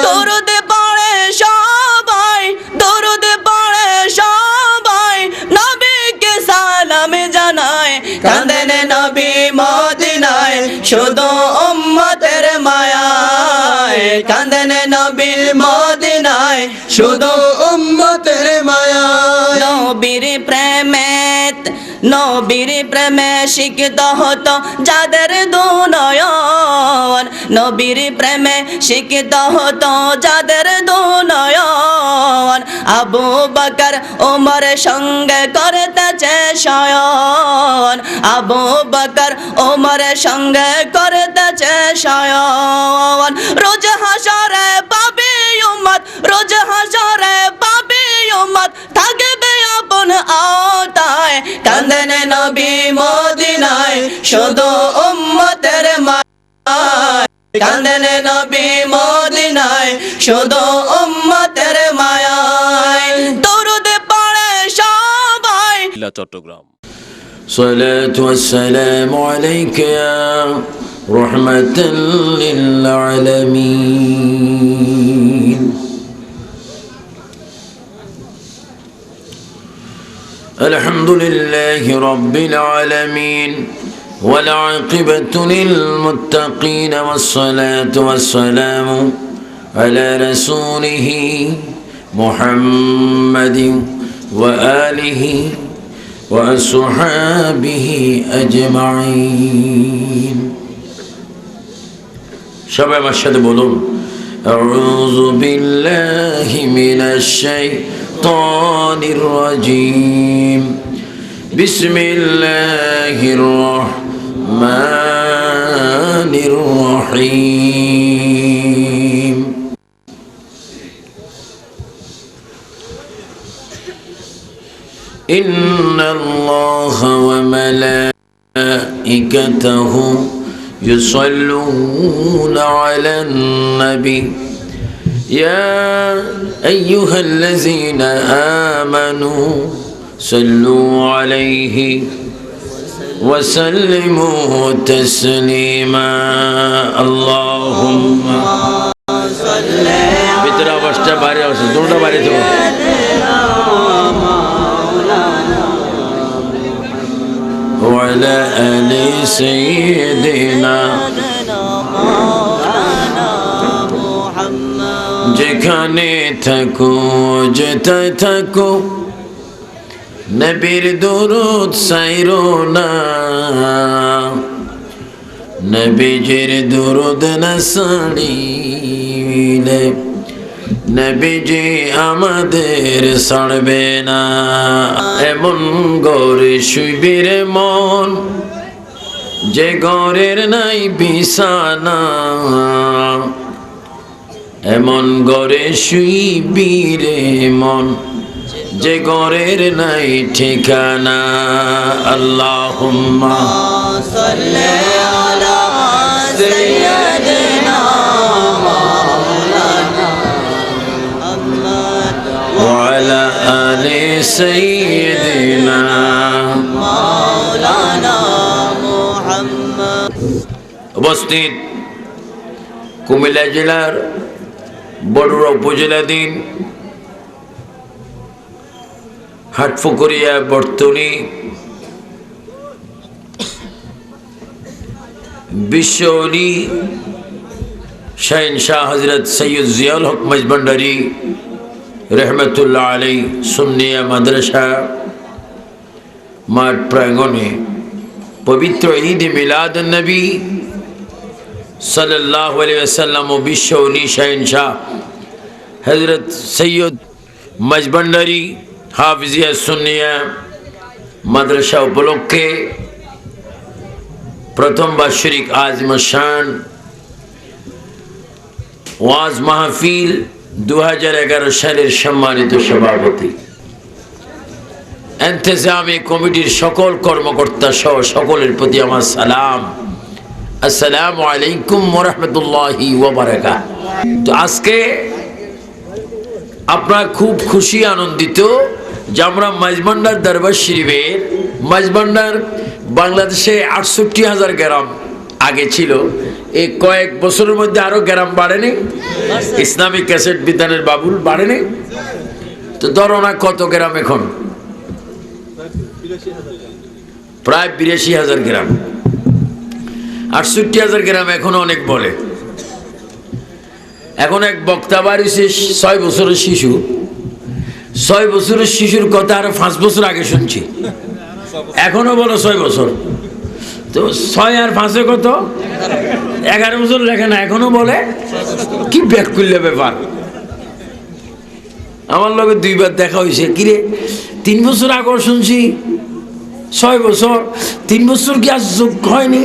দরুদ পড়ে সবাই, দরুদ পড়ে সবাই, নবীকে সালাম জানায়। কাঁদেন নবী মদিনায় শুধু উম্মতের মায়ায়। কাঁদেন নবী মদিনায় শুধু উম্মতের মায়ায়। নবীর প্রেমে, নবীর প্রেমে শিক্ষিত হতো যাদের দুনয়ন। নবীর প্রেমে শিক্ষিত হতো যাদের দুনয়ন। আবু বকর ওমরের সঙ্গে করতেছে শয়ন। আবু বকর ওমরের সঙ্গে করতেছে শয়ন। রোজ হাসরে পাবে উম্মত, রোজ হাসরে পাবে উম্মত, থাকবে আপন আওতায়। কাঁদেন নবী মদিনায় শুধু উম্মতের মায়ায়। কাঁদেন নবী মদিনায় শুধু উম্মতের মায়ায়। দরুদ পড়ে সবাই। চট্টগ্রাম। সালাতু ওয়াসসালামু আলাইকা ইয়া রাহমাতাল লিল আলামিন। আলহামদুলিল্লাহি রাব্বিল আলামিন ওয়াল আকিবাতু লিল মুত্তাকিন ওয়াসসালাতু ওয়াসসালামু আলা রাসূলিহি মুহাম্মাদিন ওয়া আলিহি ওয়া আসহাবিহি আজমাইন। সবাই আমার সাথে বলুন, আউযু বিল্লাহি মিনাশ শাইতানির রাজীম। বিসমিল্লাহির রাহমানির রহিম। ইন্নাল্লাহা ওয়া মালাইকাতাহু يصلون على النبي يا أيها الذين آمنوا صلوا عليه وسلموا تسليما اللهم صل ভিতরে অবস্থা বাইরে অবস্থা দুটোটা বাইরে তো وعلى آل سيدنا যেখানে থাকো যেথায় থাকো নবীর দরুদ সাইরো না। নবীজির দরুদ না সারিলে নবীজি আমাদের ছাড়বে না। এমন গরে শুইবির মন যে ঘরের নাই বিছানা। এমন গরে শুইবিরে মন যে ঘরের নাই ঠিকানা। আল্লাহুম্মা সাল্লি আলা সাইয়্যিদিনা وعلى آل سيدنا مولانا محمد। উপস্থিত কুমিল্লা জেলার বড়ুয়া উপজেলাধীন হাটপুকুরিয়া বর্তনী বিশ্ব ওলি শাহিনশাহ হযরত সৈয়দ জিয়াউল হক মজভান্ডারী रहमतुल्लाह अलैह सुन्निया माद्रासा माठ प्रांगणे पवित्र ईद मिलाद नबी सल्लल्लाहु अलैहि वसल्लम व विश्व ओली शाहिनशाह हजरत सैयद मजभांडारी हाफिजिया सुन्निया माद्रासा उपलक्षे प्रथम बार्षिक आज़म शान ওয়াজ মাহফিল 2011 সালের সম্মানিত সভাপতি, ইন্তেজামি কমিটির সকল কর্মকর্তা সহ সকলের প্রতি আমার সালাম। আসসালামু আলাইকুম ওয়া রাহমাতুল্লাহি ওয়া বারাকাতুহু। তো আজকে আপনারা খুব খুশি আনন্দিত যে আমরা মাঝভান্ডার দরবার শরীফের মাঝভান্ডার বাংলাদেশে ৬৮,০০০ গ্রাম আগে ছিল, এই কয়েক বছরের মধ্যে আরো গ্রাম বাড়েনি? ইসলামিক ক্যাসেট বিতানের বাবুল বাড়েনি? তো ধরো না কত গ্রাম এখন? প্রায় ৮২,০০০ গ্রাম। ৬৮,০০০ গ্রাম এখনো অনেক বলে। এখন এক বক্তা বাড়িছে ৬ বছরের শিশু, ৬ বছরের শিশুর কথা আরো ৫ বছর আগে শুনছি, এখনো বলো ৬ বছর। তো ৬ আর ৫-এ কত? ১১ বছর লেখে না, এখনো বলে। কি ব্যাক করলে ব্যাপার। আমার লগে ২ বার দেখা হয়েছে, কিরে ৩ বছর আগে শুনছি ৬ বছর, ৩ বছর কি আজ যোগ্য হয়নি?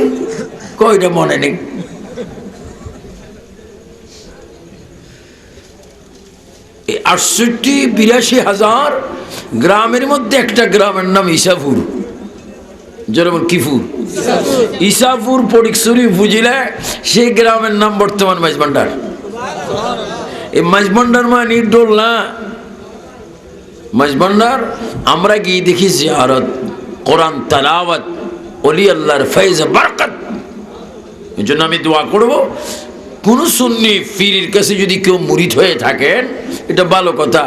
কয়টা মনে নেই। এই ৬৮,৮২,০০০ গ্রামের মধ্যে একটা গ্রামের নাম ইসাপুর। যেমন কিপুর, ইসাপুর ফটিকছড়ি উপজেলা, সেই গ্রামের নাম বর্তমান মাঝভান্ডার। এই মাঝভান্ডার মানে ডোলনা মাঝভান্ডার। আমরা গিয়ে দেখি জিয়ারত, কোরআন তালাওয়াত, ওলি আল্লাহর ফৈজ বরকত। এই জন্য আমি দোয়া করব, কোন সুন্নি পীরের কাছে যদি কেউ মুরিদ হয়ে থাকেন, এটা ভালো কথা,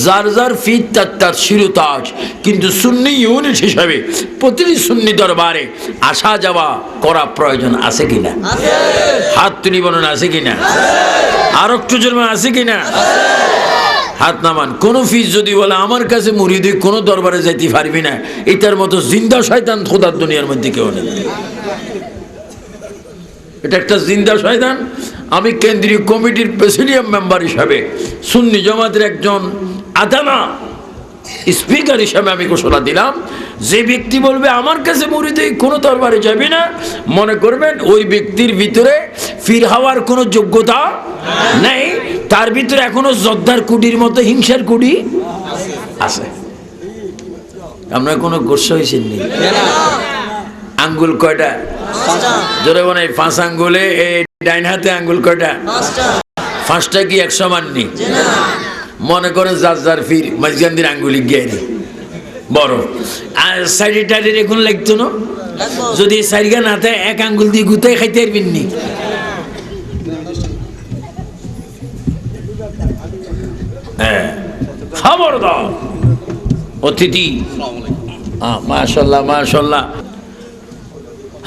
যার যার পীর তার তার শিরতাজ, কিন্তু সুন্নি ইউনিট হিসাবে প্রতিটি সুন্নি দরবারে আসা যাওয়া করা প্রয়োজন আছে কিনা? হাত তুলি বলুন, আছে কিনা? আর একটু জন্মে আছে কিনা? হাত নামান। কোন ফিস যদি বলে আমার কাছে মুরিদ কোন দরবারে যাইতে পারবি না, এটার মতো জিন্দা শয়তান খোদার দুনিয়ার মধ্যে কেউ নেই। এটা একটা জিন্দা শয়তান। আমি কেন্দ্রীয় কমিটির প্রেসিডিয়াম মেম্বার হিসাবে, সুন্নি জামাতের একজন আদানা স্পিকার হিসাবে আমি ঘোষণা দিলাম, যে ব্যক্তি বলবে আমার কাছে মুরিদ কোনো দরবারে যাবি না, মনে করবেন ওই ব্যক্তির ভিতরে ফির হওয়ার কোনো যোগ্যতা নেই, তার ভিতরে এখনো যোদ্ধার কুটির মতো হিংসার কুটি আছে। আপনার কোনো গোস্বা হয়েছেন নি? আঙ্গুল কয়টা? জোরে মনে 5 আঙ্গুলে, এই ডাইন হাতে আঙ্গুল কয়টা? 5টা কি 1 সমান নি? মনে করেন যার যার ফির মাঝগান্দির আঙ্গুলি গিয়ে বড়, আর সাইডে টাইডে এখন লাগতো না। যদি সাইডগা না থাকে, 1 আঙ্গুল দিয়ে গুতাই খাইতে পারবেন নি। হ্যাঁ, খবরদার অতিথি। মাশাআল্লাহ মাশাআল্লাহ।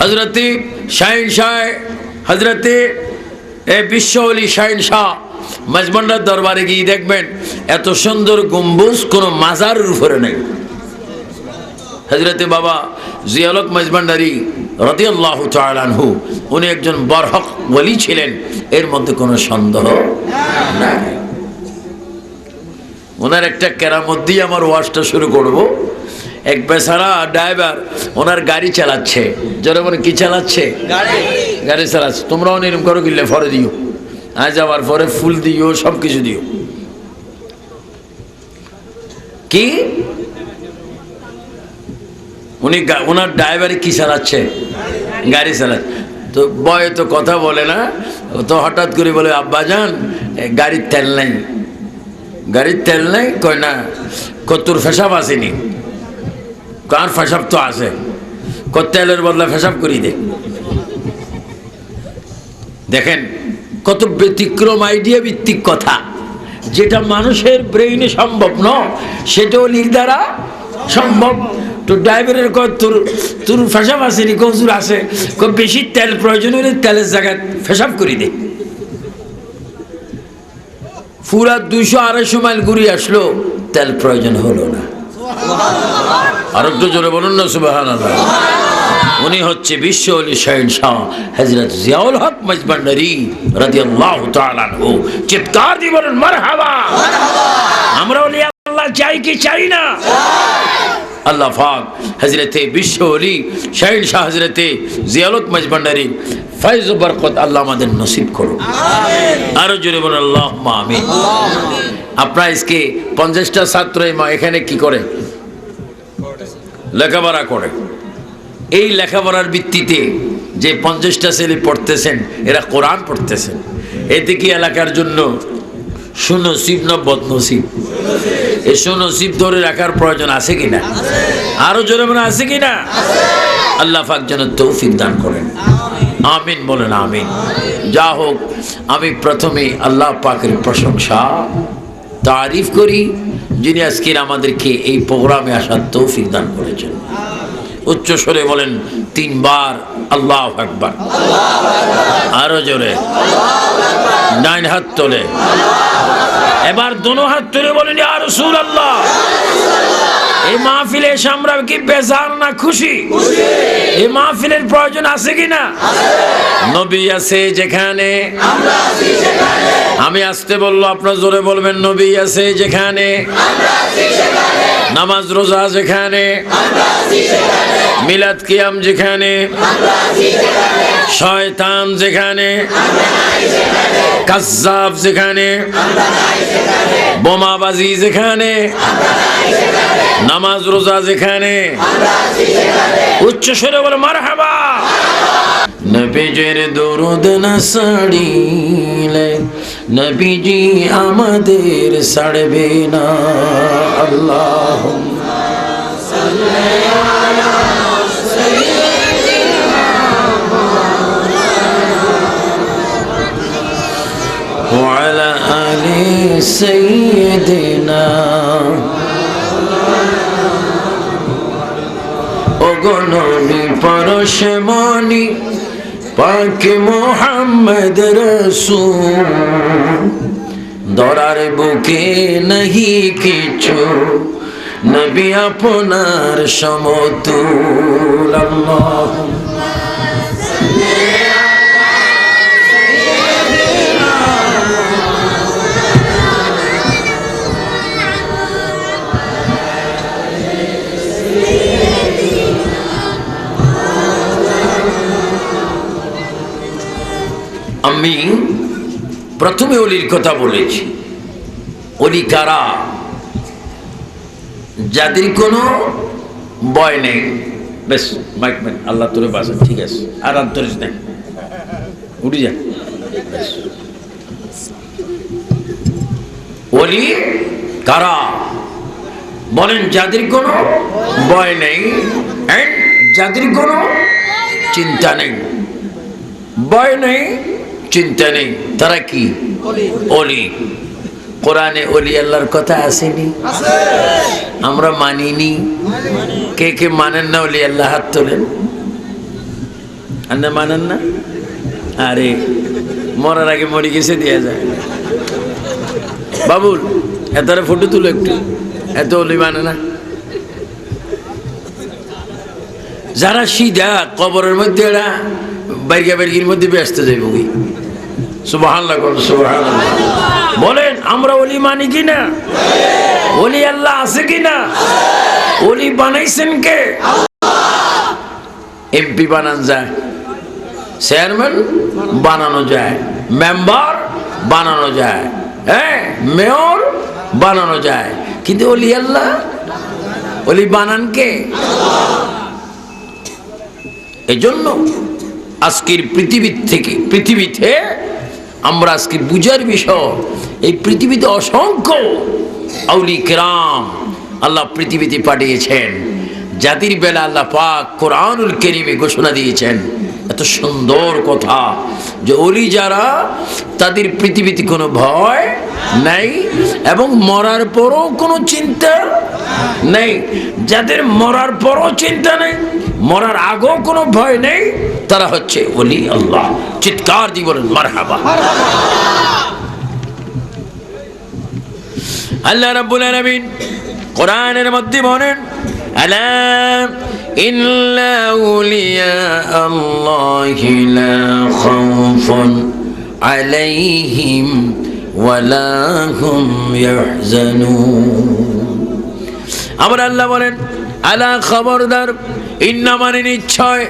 হযরতে শাহিন শাহ, হযরতে বিশ্ব ওলি শাহিন শাহ মাঝভান্ডার দরবারে গিয়ে দেখবেন এত সুন্দর গম্বুজ কোনো মাজারের উপরে নেই। হযরতে বাবা জিয়াউল হক মাঝভান্ডারী রাদিয়াল্লাহু তাআলা আনহু, উনি একজন বরহক ওলি ছিলেন, এর মধ্যে কোনো সন্দেহ নাই। ওনার একটা কেরামত দিয়ে আমার ওয়াজটা শুরু করব। এক বেচারা ড্রাইভার ওনার গাড়ি চালাচ্ছে, যারা বলে কি চালাচ্ছে? গাড়ি চালাচ্ছে। তোমরাও নিরম করো, কিনলে ফরে দিও, আজ যাওয়ার পরে ফুল দিও, সব কিছু দিও। কি উনি ওনার ড্রাইভারে কি চালাচ্ছে? গাড়ি চালাচ্ছে। তো বয় তো কথা বলে না, তো হঠাৎ করে বলে আব্বাজান গাড়ির তেল নাই। গাড়ির তেল নাই? কয় না। কতর ফেসাব আসেনি? কার ফেসাব তো আছে। তেলের বদলা ফেসাব করি দে। দেখেন কত ব্যতিক্রম আইডিয়া ভিত্তিক কথা, যেটা মানুষের ব্রেইনে সম্ভব নয়, সেটাও লির দ্বারা সম্ভব। তো ড্রাইভারের কয় তোর ফেসাব আসেনি? কজুর আছে। বেশি তেল প্রয়োজন হলে তেলের জায়গায় ফেসাব করি দে। পুরা 200-250 মাইল ঘুরিয়ে আসলো, তেল প্রয়োজন হলো না। আর একটু জোরে বলুন না সুবহানাল্লাহ। উনি হচ্ছে বিশ্ব ওলি শাহিন শাহ হযরত জিয়াউল হক মাঝভান্ডারী রাদিয়াল্লাহু তাআলা আনহু। চিৎকার দিয়ে বলুন মারহাবা। আমরা ওলি আল্লাহ চাই কি চাই না? আল্লাহ পাক হযরতে বিশ্ব ওলি শাহিন শাহ হযরতে জিয়াউল হক মাঝভান্ডারী ফয়জ ও বরকত আল্লাহ আমাদের নসিব করুন, আমিন। আরো জোরে বলুন আল্লাহুম্মা আমিন। আপনারা আজকে 50টা ছাত্র এখানে কি করে? লেখাপড়া করে। এই লেখাপড়ার ভিত্তিতে যে 50টা ছেলে পড়তেছেন, এরা কোরআন পড়তেছেন। এতে কি এলাকার জন্য সুনসিব না বদনসিব? এই সুনসিব ধরে রাখার প্রয়োজন আছে কিনা? আরো জোরে মনে আছে কিনা? আল্লাহ পাক যেন তৌফিক দান করেন। আমিন বলেন আমিন। যা হোক, আমি প্রথমে আল্লাহ পাকের প্রশংসা তারিফ করি, যিনি আজকের আমাদেরকে এই প্রোগ্রামে আসার তৌফিক দান করেছেন। উচ্চ স্বরে বলেন 3 বার আল্লাহু আকবার। আরো জোরে, ডান হাত তোলে, এবার দোনো হাত তুলে বলেন ইয়া রাসূলুল্লাহ। এই মাহফিলে এসে আমরা কি বেজার না খুশি? এই মাহফিলের প্রয়োজন আছে কিনা? নবী আছে যেখানে, আমি আসতে বললো, আপনার জোরে বলবেন নবী আছে যেখানে, নামাজ রোজা যেখানে, মিলাদ কিয়াম যেখানে, শয়তান যেখানে, কাজ্জাব যেখানে, বোমাবাজি যেখানে, নামাজ রোজা যেখানে, উচ্চ স্বরে বলে মারহাবা। নবীজির দরুদ না ছাড়িলে নবীজি আমাদের ছাড়বে না। আল্লাহুম্মা সাল্লি আলা সাইয়্যিদিনা ওয়া আলা আলি সাইয়্যিদিনা। ওগো নবী পরশমণি পাক মুহাম্মদ রাসূল, দরার বুকে নাহি কিছু নবী আপনার সমতুল। আল্লাহুম্মা সাল্লি আলা সাইয়্যিদিনা আমি প্রথমে অলির কথা বলেছি। অলি কারা? যাদের কোনো ভয় নেই। বেশ মাইকম্যান, আল্লাহ তোরে বাঁচান, ঠিক আছে, আর আন্তরিস নেই, উঠে যান। অলি কারা বলেন? যাদের কোনো ভয় নেই, যাদের কোনো চিন্তা নেই, ভয় নেই, চিন্তা নেই, তারা কি অলি। কোরআনে অলি আল্লাহর কথা আসেনি? আমরা মানিনি। কে কে মানেন না অলি আল্লাহ? হাত তোলেন। আপনি মানেন না? আরে মরার আগে মরে গেছে দেয়া যায়। বাবুল এতারে ফটো তুলো একটু, এত অলি মানে না। যারা সিধা কবরের মধ্যে এরা বাইরগা বাইরগির মধ্যে ব্যস্ত যাইব। সুবহানাল্লাহ, সুবহানাল্লাহ বলেন। আমরা ওলি মানি কিনা? ওলি আল্লাহ আছে কিনা? ওলি বানাইছেন কে? এমপি বানানো যায়, চেয়ারম্যান বানানো যায়, মেম্বার বানানো যায়, হ্যাঁ মেয়র বানানো যায়, কিন্তু ওলি আল্লাহ, ওলি বানান কে? এজন্য আজকের পৃথিবীতে আমরা আজকে বুঝার বিষয়, এই পৃথিবীতে অসংখ্য আউলি কেরাম আল্লাহ পৃথিবীতে পাঠিয়েছেন, যাদের বেলা আল্লাহ পাক কোরআনুল কারীমে ঘোষণা দিয়েছেন। এত সুন্দর কথা যে ওলি যারা, তাদের পৃথিবীতে কোনো ভয় নাই এবং মরার পরও কোনো চিন্তা নেই। যাদের মরার পরও চিন্তা নেই, মরার আগেও কোনো ভয় নেই, তারা হচ্ছে ওলি আল্লাহ। চিৎকার দিয়ে বলেন মারহাবা। আল্লাহ রাব্বুল আলামিন কোরআনের মধ্যে বলেন, আলা ইন্না আউলিয়া আল্লাহি লা খাউফুন আলাইহিম ওয়া লা হুম ইয়াহজানুন। আবার আল্লাহ বলেন, আলা খবরদার, ইন্না মানে নিশ্চয়,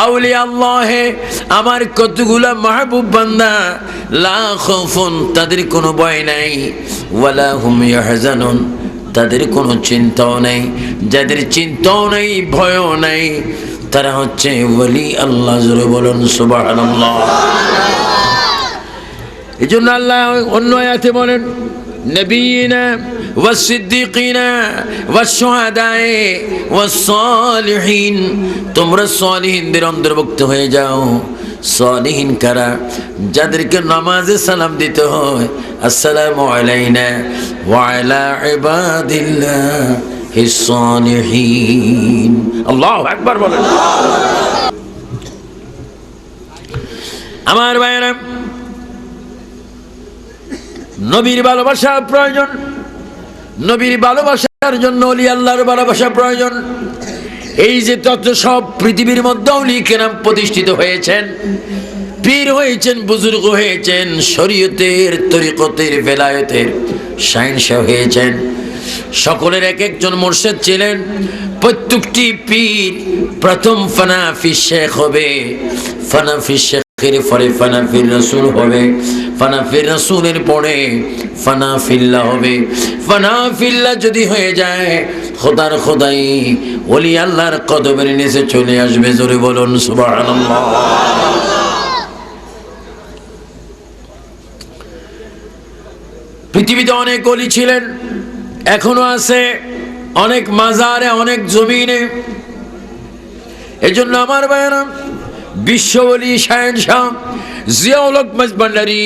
আউলিয়া আল্লাহে আমার কতগুলা মাহবুব বান্দা, লা খাউফুন তাদের কোনো ভয় নাই, ওয়া লা হুম ইয়াহজানুন তাদের কোনো চিন্তাও নেই। যাদের চিন্তাও নেই, ভয়ও নেই, তারা হচ্ছে ওলি আল্লাহ। জোরে বলুন সুবহানাল্লাহ। এই জন্য আল্লাহ অন্য আয়াতে বলেন, নবিয়িনা ওয়াস সিদ্দিকিনা ওয়াস শুহাদায়ে ওয়াস সালিহিন, তোমরা সালিহিনদের অন্তর্ভুক্ত হয়ে যাও, সালিহিন কারা? যাদেরকে নামাজে সালাম দিতে হয়, আসসালামু আলাইনা ওয়া আলা ইবাদিল্লাহিস সালিহিন। আল্লাহু আকবার বলেন। আমার ভাইরা, নবীর ভালোবাসা প্রয়োজন। নবীর ভালোবাসার জন্য ওলি আল্লাহর ভালোবাসা প্রয়োজন। এই যে তত সব পৃথিবীর মধ্যে ওলি কেরাম প্রতিষ্ঠিত হয়েছেন, পীর হয়েছেন, বুজুর্গ হয়েছেন, শরীয়তের, তরিকতের, বেলায়েতের শাহেনশাহ হয়েছেন, সকলের এক একজন মুর্শিদ ছিলেন। প্রত্যেকটি পীর প্রথম ফানাফি শেখ হবে, ফানাফি শেখের পরে ফানাফির রাসূল হবে, ফানাফির রাসূলের পরে ফানাফিল্লাহ হবে। ফানাফিল্লাহ যদি হয়ে যায়, খোদার খোদাই ওলি আল্লাহর কদমের নিচে চলে আসবে। জোরে বলুন সুবহানাল্লাহ। পৃথিবীতে অনেক ওলি ছিলেন, এখনো আছে, অনেক মাজারে, অনেক জমিনে। এজন্য আমার ভাইয়েরা, বিশ্ব ওলি শাহেনশাহ জিয়াউল হক মাঝভান্ডারী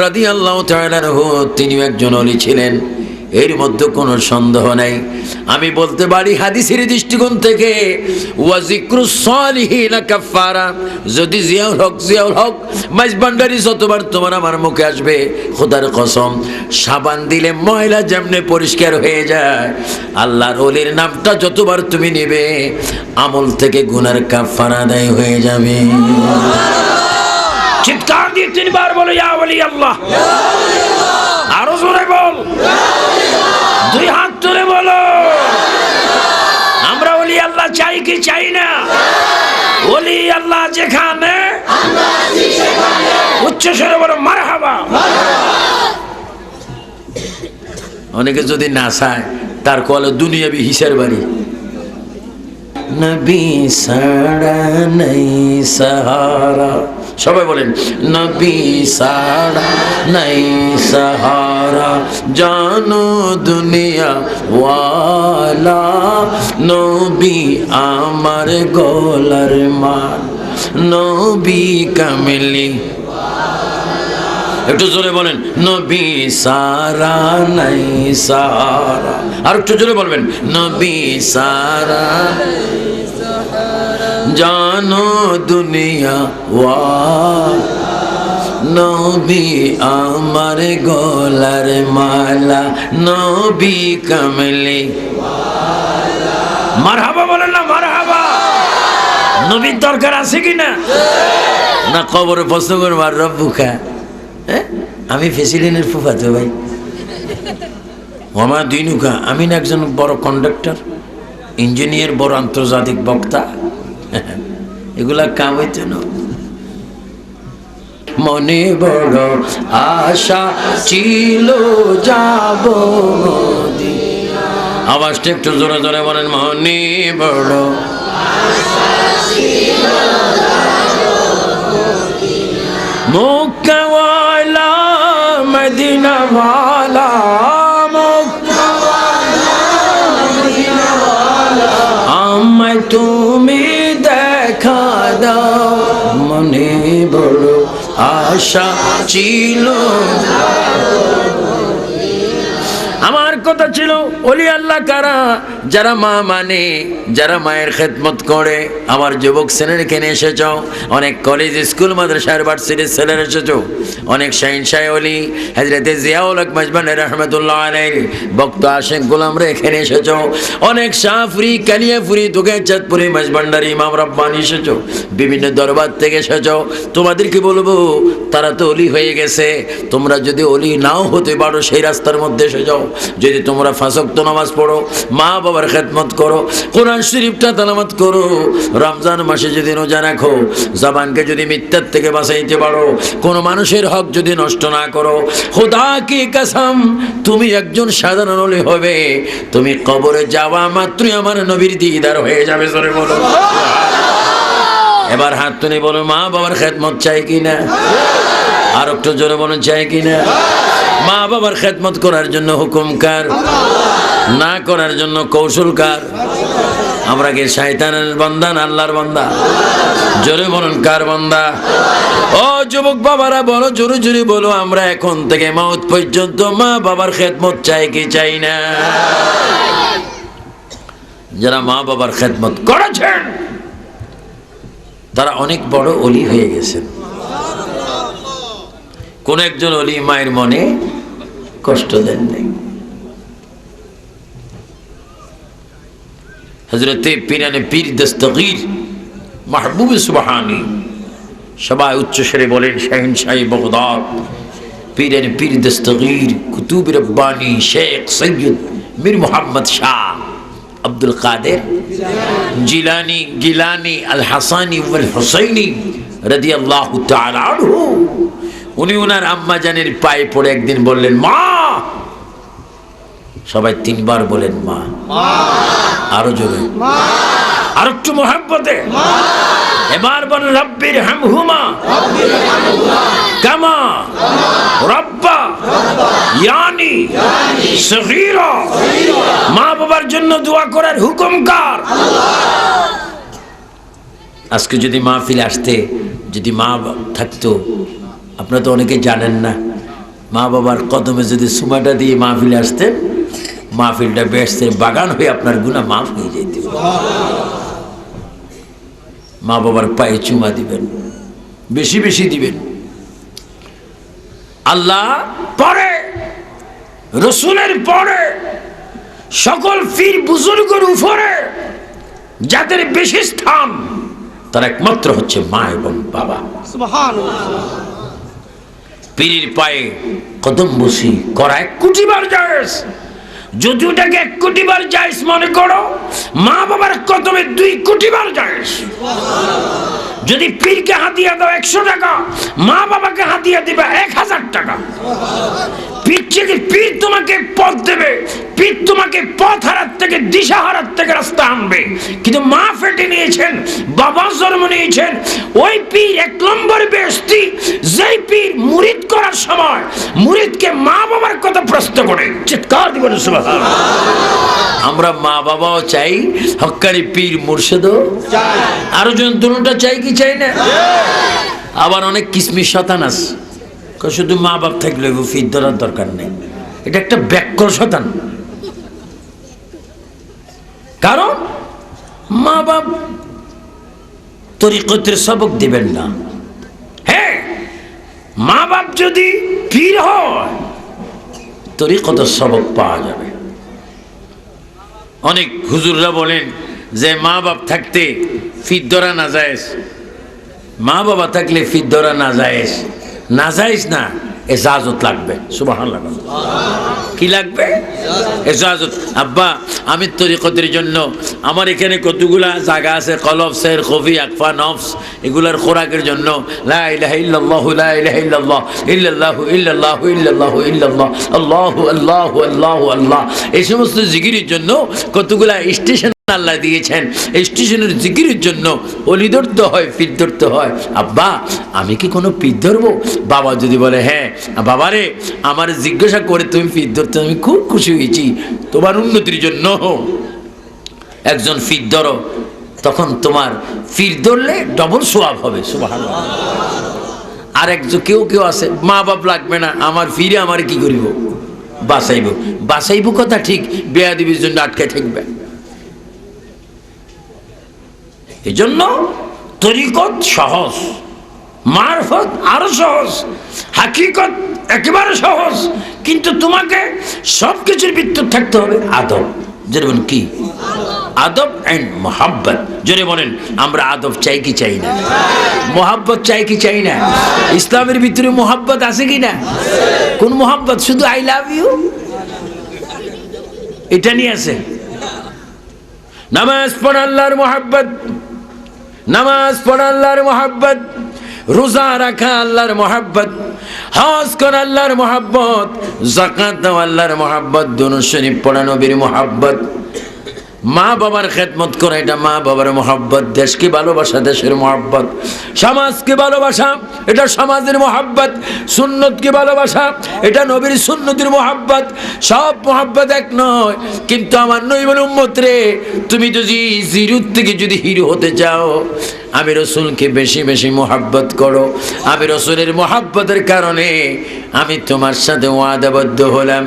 রাদিয়াল্লাহু তাআলা আনহু, তিনিও একজন ওলি ছিলেন, এর মধ্যে কোনো সন্দেহ নাই। আমি বলতে পারি হাদিসের দৃষ্টিকোণ থেকে, ওয়া যিকরুস সালিহিনা কাফারা। যদি জিয়াউল হক মাঝভান্ডারী যতবার তোমার আমার মুখে আসবে, খোদার কসম, সাবান দিলে ময়লা যেমনে পরিষ্কার হয়ে যায়, আল্লাহর ওলির নামটা যতবার তুমি নেবে, আমল থেকে গুনার কাফারা আদায় হয়ে যাবে। চিৎকার দিয়ে তিনবার বলো ইয়া ওলি আল্লাহ। আরো জোরে বল, দুই হাত তুলে বলো। আমরা ওলি আল্লাহ চাই কি চাই না? ওলি আল্লাহ যেখানে, উচ্চ স্বরে বলো মারহাবা। অনেকে যদি না চায়, তার কলে দুনিয়াবি হিসার বাড়ি। নবী সাড়া নাই সাহারা, সবাই বলেন নবী সাড়া নাই সাহারা, জানো দুনিয়া ওয়ালা, নবী আমার গলার মান, নবী কামিলি। একটু জোরে বলেন নবী সারা নাই সাহারা। আর একটু জোরে বলবেন নবী সারা, জানো দুনিয়া ওয়ালা, নবী আমার গলার মালা, নবী কামলি। মারহাবা বলেন না মারহাবা। নবীর দরকার আছে কি না? না কবরে প্রশ্ন করবো আর রব্বুকা, আমি ফেসিলিনের ফুফাতো ভাই, ওমা দিনুকা, আমি না একজন বড় কন্ডাক্টর, ইঞ্জিনিয়ার, বড় আন্তর্জাতিক বক্তা, এগুলা কাম হইতে না। মনে বড় আশা ছিল যাব মদিনা। আওয়াজটা একটু জোরে জোরে বলেন, মনে বড় মক্কা ওয়ালা মদিনা ওয়ালা, মক্কা ওয়ালা মদিনা ওয়ালা, আমায় তুমি দেখা দাও, মনে বড় আশা ছিল। আমার কথা ছিল ওলি আল্লাহ কারা? যারা মা মানে, যারা মায়ের খেদমত করে। আমার যুবক ছেলের এখানে এসেছ, অনেক কলেজ, স্কুল, মাদ্রাসা, ইউনিভার্সিটির ছেলের এসেছ, অনেক শাহিনশাহ ওলি হযরত জিয়াউল হক মাঝভান্ডারী রাহমাতুল্লাহ আলাইহি ভক্ত আশিক গোলামরা এখানে এসেছ, অনেক শাহপুরি, কালিয়াপুরি, দুগাইচাঁদপুরি মাঝভান্ডারী ইমাম রাব্বানি এসেছ, বিভিন্ন দরবার থেকে এসেছ। তোমাদেরকে বলবো, তারা তো ওলি হয়ে গেছে, তোমরা যদি ওলি নাও হতে পারো, সেই রাস্তার মধ্যে এসে যাও। যদি তোমরা 5 ওয়াক্ত নামাজ পড়ো, মা বাবার খেদমত করো, কোরআন শরীফটা তেলাওয়াত করো, রমজান মাসে যদি রোজা রাখো, জবানকে যদি মিথ্যার থেকে বাঁচাইতে পারো, কোন মানুষের হক যদি নষ্ট না করো, খোদা কি কসম, তুমি একজন সাধারণ ওলি হবে। তুমি কবরে যাওয়া মাত্রই আমার নবীর দিদার হয়ে যাবে। জোরে বলো। এবার হাত তুলে বলো, মা বাবার খেদমত চাই কিনা? আর একটু জোরে বলুন, চাই কিনা? মা বাবার খেদমত করার জন্য হুকুম কার? না করার জন্য কৌশল কার? আমরা কি শয়তানের বান্দা না আল্লাহর বান্দা? জোরে বলুন কার বান্দা? ও যুবক বাবারা বলো, জোরে জোরে বলো, আমরা এখন থেকে মওত পর্যন্ত মা বাবার খেদমত চাই কি চাই না? যারা মা বাবার খেদমত করেছেন তারা অনেক বড় ওলি হয়ে গেছেন। কোন একজন ওলি মায়ের মনে কষ্ট দেন নাই। হযরতে পীরানে পীর দস্তগীর মাহবুব সুবহানী সবাই উচ্চ স্বরে বলেন শাহিনশাহী বাগদাদ পীরানে পীর দস্তগীর কুতুব রব্বানী শেখ সৈয়দ মীর মোহাম্মদ শাহ আব্দুল কাদের জিলানী গিলানী আল হাসানী ওয়াল হুসাইনী রাদিয়াল্লাহু তাআলা আনহু, উনি ওনার আম্মা জানের পায়ে পড়ে একদিন বললেন মা। সবাই তিনবার বলেন মা। আরো জোরে, আর একটু মোহাব্বতে। এবার বলেন রব্বির হামহুমা কামা রব্বা ইয়ানি সগীরা। মা বাবার জন্য দোয়া করার হুকুম কার? আজকে যদি মাহফিলে আসতে, যদি মা থাকতো, আপনারা তো অনেকে জানেন না, মা বাবার কদমে যদি সুমাটা দিয়ে মাহফিলে আসতেন, মাহফিলটা বেহেশতের বাগান হয়ে আপনার গুনাহ মাফ হয়ে যেত। মা বাবার পায়ে চুমা দিবেন, বেশি বেশি দিবেন। আল্লাহ পরে, রসুলের পরে, সকল পীর বুজুর্গের উপরে যাদের বেশি স্থান তারা একমাত্র হচ্ছে মা এবং বাবা। পীরের পায়ে কদম বসি করা 1 কোটি বার জায়েজ। যদি ওটাকে 1 কোটি বার জায়েজ মনে করো, মা বাবার কদমে 2 কোটি বার জায়েজ। যদি পীরকে হাদিয়া দাও 100 টাকা, মা বাবাকে হাদিয়া দিবে 1000 টাকা। পীর তোমাকে পথ দেবে, পীর তোমাকে পথ হারার থেকে, দিশা হারার থেকে রাস্তা আনবে। কিন্তু মা ফেটে নিয়েছেন, বাবা জন্ম নিয়েছেন, ওই পীর 1 নম্বর বেহেশতি, যেই পীর মুরিদ করার সময় মুরিদকে মা বাবার কথা প্রশ্ন করে। চিৎকার দিবেন সুবহানাল্লাহ। আমরা মা বাবাও চাই, হক্কানি পীর মুর্শিদও চাই, আরো যন্ত্রণাটা চাই কি চাই না? আবার অনেক কিসমিস শতান আছে, শুধু মা বাপ থাকলে ফির ধরার দরকার নেই। এটা একটা ব্যাকল শতান। কারণ মা বাপ তরিকতের সবক দিবেন না। হ্যাঁ, মা বাপ যদি পীর হয় তরিকতের সবক পাওয়া যাবে। অনেক হুজুররা বলেন যে মা বাপ থাকতে ফির ধরা না জায়েজ, মা বাবা থাকলে ফির ধরা না জায়েজ। না জায়েজ না, এজাজত লাগবে। সুবহানাল্লাহ। কি লাগবে? এজাজত। আব্বা, আমি তরিকতের জন্য আমার এখানে কতগুলা জায়গা আছে, কলব, সের, খফি, আকফা, নফস, এগুলার খোরাকের জন্য লা ইলাহা ইল্লাল্লাহু লা ইলাহা ইল্লাল্লাহ ইল্লাল্লাহু ইল্লাল্লাহু ইল্লাল্লাহু ইল্লাল্লাহ আল্লাহু আল্লাহু আল্লাহু আল্লাহ, এই সমস্ত জিকিরের জন্য কতগুলা স্টেশন আল্লাহ দিয়েছেন। স্টেশনের জিকিরের জন্য অলি ধরতে হয়, পীর ধরতে হয়। আব্বা, আমি কি কোনো পীর ধরবো? বাবা যদি বলে হ্যাঁ বাবারে, আমার জিজ্ঞাসা করে তুমি পীর ধরতে, আমি খুব খুশি হয়েছি, তোমার উন্নতির জন্য একজন পীর ধরো, তখন তোমার পীর ধরলে ডবল সওয়াব হবে। সুবহানাল্লাহ। আর একজন কেউ আছে মা বাপ লাগবে না, আমার পীরে আমার কি করিব? বাঁচাইব কথা ঠিক, বেয়াদবির জন্য আটকে থাকবে। এই জন্য তরিকত সহজ, মারফত আরো সহজ, হাকিকত একেবারে সহজ, কিন্তু তোমাকে সবকিছুর ভিতর থাকতে হবে আদব। যেমন কি আদব এন্ড মোহাব্বত। জোরে বলেন, আমরা আদব চাই কি চাই না? মোহাব্বত চাই কি চাই না? ইসলামের ভিতরে মোহাব্বত আছে কি না? কোন মোহাব্বত? শুধু আই লাভ ইউ এটা নিয়ে আছে? নামাজ পড়া আল্লাহর মোহাব্বত, নামাজ পড়া আল্লাহর মোহাব্বত, রোজা রাখা আল্লাহর মোহাব্বত, হজ করা আল্লাহর মোহাব্বত, যাকাত দেওয়া আল্লাহর মোহাব্বত, দুরূদ শরীফ পড়া নবীর মোহাব্বত। মা বাবার খেদমত করা এটা মা বাবার মহব্বত, দেশকে ভালোবাসা দেশের মহব্বত, সমাজকে ভালোবাসা এটা সমাজের মহব্বত, সুন্নতকে ভালোবাসা এটা নবীর সুন্নতের মহব্বত। সব মহব্বত এক নয়, কিন্তু আমার নবীর উম্মত রে, তুমি যদি জিরো থেকে যদি হিরো হতে চাও, আমি রসুলকে বেশি বেশি মহব্বত করো। আমি রসুলের মহব্বতের কারণে আমি তোমার সাথে ওয়াদাবদ্ধ হলাম,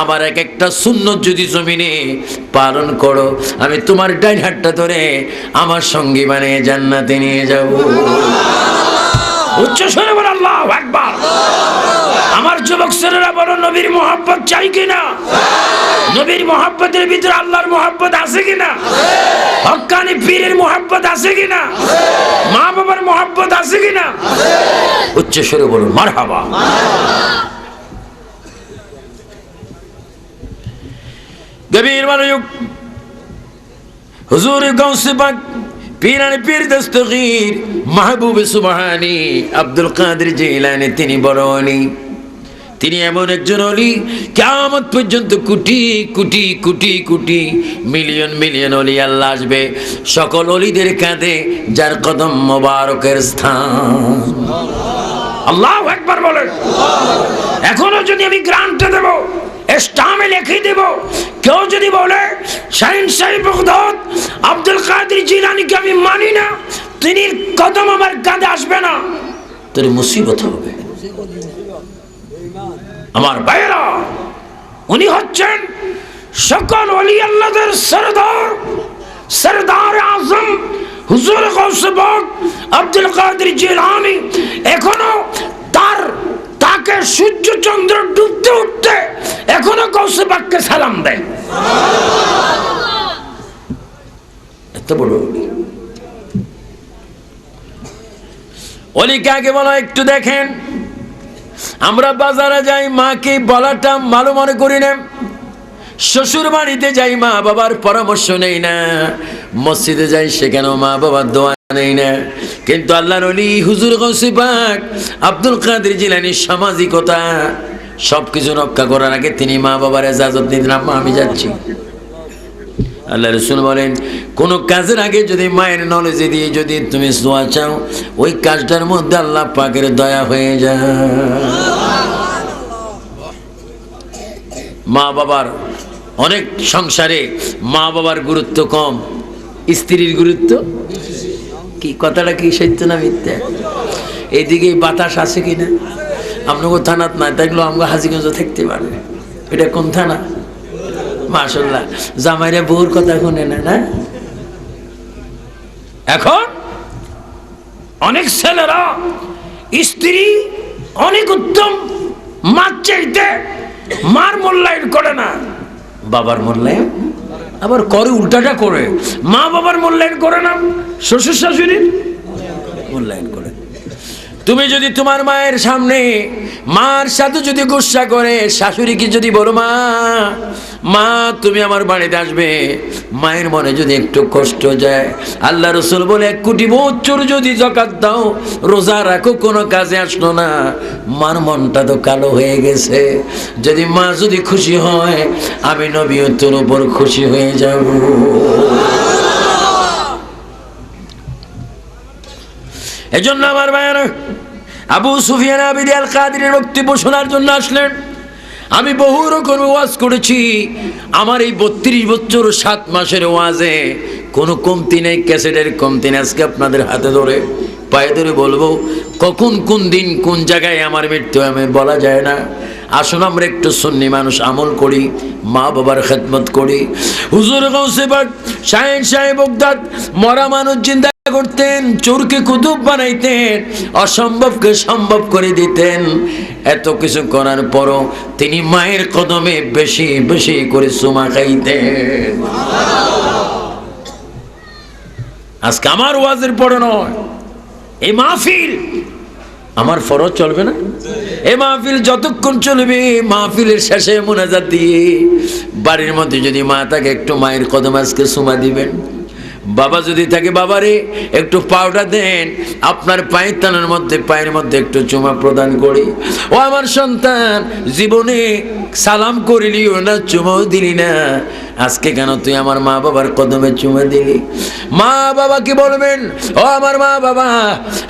আমার এক একটা সুন্নত যদি জমিনে পালন করো, আমি তোমার ডাইন হাতটা ধরে আমার সঙ্গী বানিয়ে জান্নাতে নিয়ে যাব। উচ্চ স্বরে বল আল্লাহু আকবার। আমার যুবক ছেলেরা বলো, নবীর মহব্বত চাই কিনা? নবীর মহব্বতের ভিতরে আল্লাহর মহব্বত আছে কিনা? হক্কানি পীরের মহব্বত আছে কিনা? মা বাবার মহব্বত আছে কিনা? উচ্চ স্বরে বলুন মারহাবা। গভীর মনোযোগ। হুজুর গাউসে পাক পীরানি পীর দস্তগীর মাহবুব সুবহানী আব্দুল কাদের জিলানী তিনি বড় ওলি। তিনি এমন একজন ওলি, কিয়ামত পর্যন্ত কোটি কোটি কোটি কোটি মিলিয়ন মিলিয়ন ওলি আল্লাহ আসবে, সকল ওলিদের কাঁধে যার কদম মোবারকের স্থান। আল্লাহু আকবার বলেন। এখনো যদি আমি গ্রান্টে দেব, স্টামে লিখে দেব, কেউ যদি বলে শাহিন সাহেব বগদাদ আব্দুল কাদের জিলানীকে আমি মানি না, তিনি কদম আমার কাঁধে আসবে না, তোর মুসিবত হবে। আমার ভাইরা, উনি হচ্ছেন সকল ওলি আল্লাহদের সরদার, সরদার আজম হুজুর গাউসে পাক আব্দুল কাদের জিলানী। এখনো তাকে সূর্য চন্দ্র ডুবতে উঠতে এখনো গাউসে পাককে সালাম দেয়। এত বড় ওলি কাকে বলা একটু দেখেন। আমরা বাজারে যাই, মাকে বলাটা ভালো মনে করি না, শ্বশুর বাড়িতে যাই মা বাবার পরামর্শ নেই না, মসজিদে যাই সেখানেও মা বাবার দোয়া নেই না, কিন্তু আল্লাহর ওলি হুজুর গাউসে পাক আব্দুল কাদের জিলানীর সামাজিকতা সবকিছু রক্ষা করার আগে তিনি মা বাবার ইজাজত নিতেন, আম্মা আমি যাচ্ছি। আল্লাহ রাসূল বলেন, কোন কাজের আগে যদি মায়ের নলেজে দিয়ে যদি তুমি দোয়া চাও, ওই কাজটার মধ্যে আল্লাহ পাকের দয়া হয়ে যায়। মা বাবার অনেক সংসারে মা বাবার গুরুত্ব কম, স্ত্রীর গুরুত্ব কি? কথাটা কি সত্য না মিথ্যা? এইদিকে বাতাস আছে কিনা? আপনাকে থানাত না থাকলেও আমাকে হাজিগঞ্জ থাকতে পারবে। এটা কোন থানা? মাশাআল্লাহ, জামাইরা বউর কথা শুনে না না? এখন অনেক ছেলেরা স্ত্রী অনেক উত্তম, মার চাইতে মার মূল্যায়ন করে না, বাবার মূল্যায়ন আবার করে, উল্টাটা করে। মা বাবার মূল্যায়ন করে না, শ্বশুর শাশুড়ির মূল্যায়ন করে। তুমি যদি তোমার মায়ের সামনে মার সাথে যদি গুসা করে, শাশুড়িকে যদি বলো মা মা তুমি আমার বাড়িতে আসবে, মায়ের মনে যদি একটু কষ্ট যায়, আল্লাহ রাসূল বলে 1 কোটি বছর যদি যাকাত দাও, রোজা রাখো, কোনো কাজে আসলো না, মার মনটা তো কালো হয়ে গেছে। যদি মা যদি খুশি হয়, আমি নবীও তোর উপর খুশি হয়ে যাব। এজন্য আমার ভাইয়েরা, আবু সুফিয়ান আবিদি আল কাদিরের বক্তব্য শোনার জন্য আসলেন। আমি বহু রকম ওয়াজ করেছি, আমার এই 32 বছর 7 মাসের ওয়াজে কোনো কমতি নেই, ক্যাসেটের কমতি নেই। আজকে আপনাদের হাতে ধরে পায়ে ধরে বলবো, কখন কোন দিন কোন জায়গায় আমার মৃত্যু আমি বলা যায় না। আসুন আমরা একটু সুন্নি মানুষ আমল করি, মা বাবার খেদমত করি। হুজুর গাউসে পাক শাহিন সাহেব বগদাদ মরা মানুষ জিন্দা করতেন, চোরকে কুতুব বানাইতেন, অসম্ভবকে সম্ভব করে দিতেন। এত কিছু করার পরও তিনি মায়ের কদমে বেশি বেশি করে চুমা খাইতেন। আজকে আমার ওয়াজের পরে নয়, এই মাহফিল আমার ফরজ চলবে না? এই মাহফিল যতক্ষণ চলবে, মাহফিলের শেষে মুনাজাত দিয়ে বাড়ির মধ্যে যদি মা থাকে, একটু মায়ের কদম আজকে চুমা দিবেন। বাবা যদি থাকে, বাবারে একটু পাউডার দেন, আপনার পায়ের টানের মধ্যে পায়ের মধ্যে একটু চুমা প্রদান করি। ও আমার সন্তান, জীবনে সালাম করিলিও না, চুমাও দিলি না, আজকে কেন তুই আমার মা বাবার কদমে চুমে দিলি? মা বাবা কি বলবেন? ও আমার মা বাবা,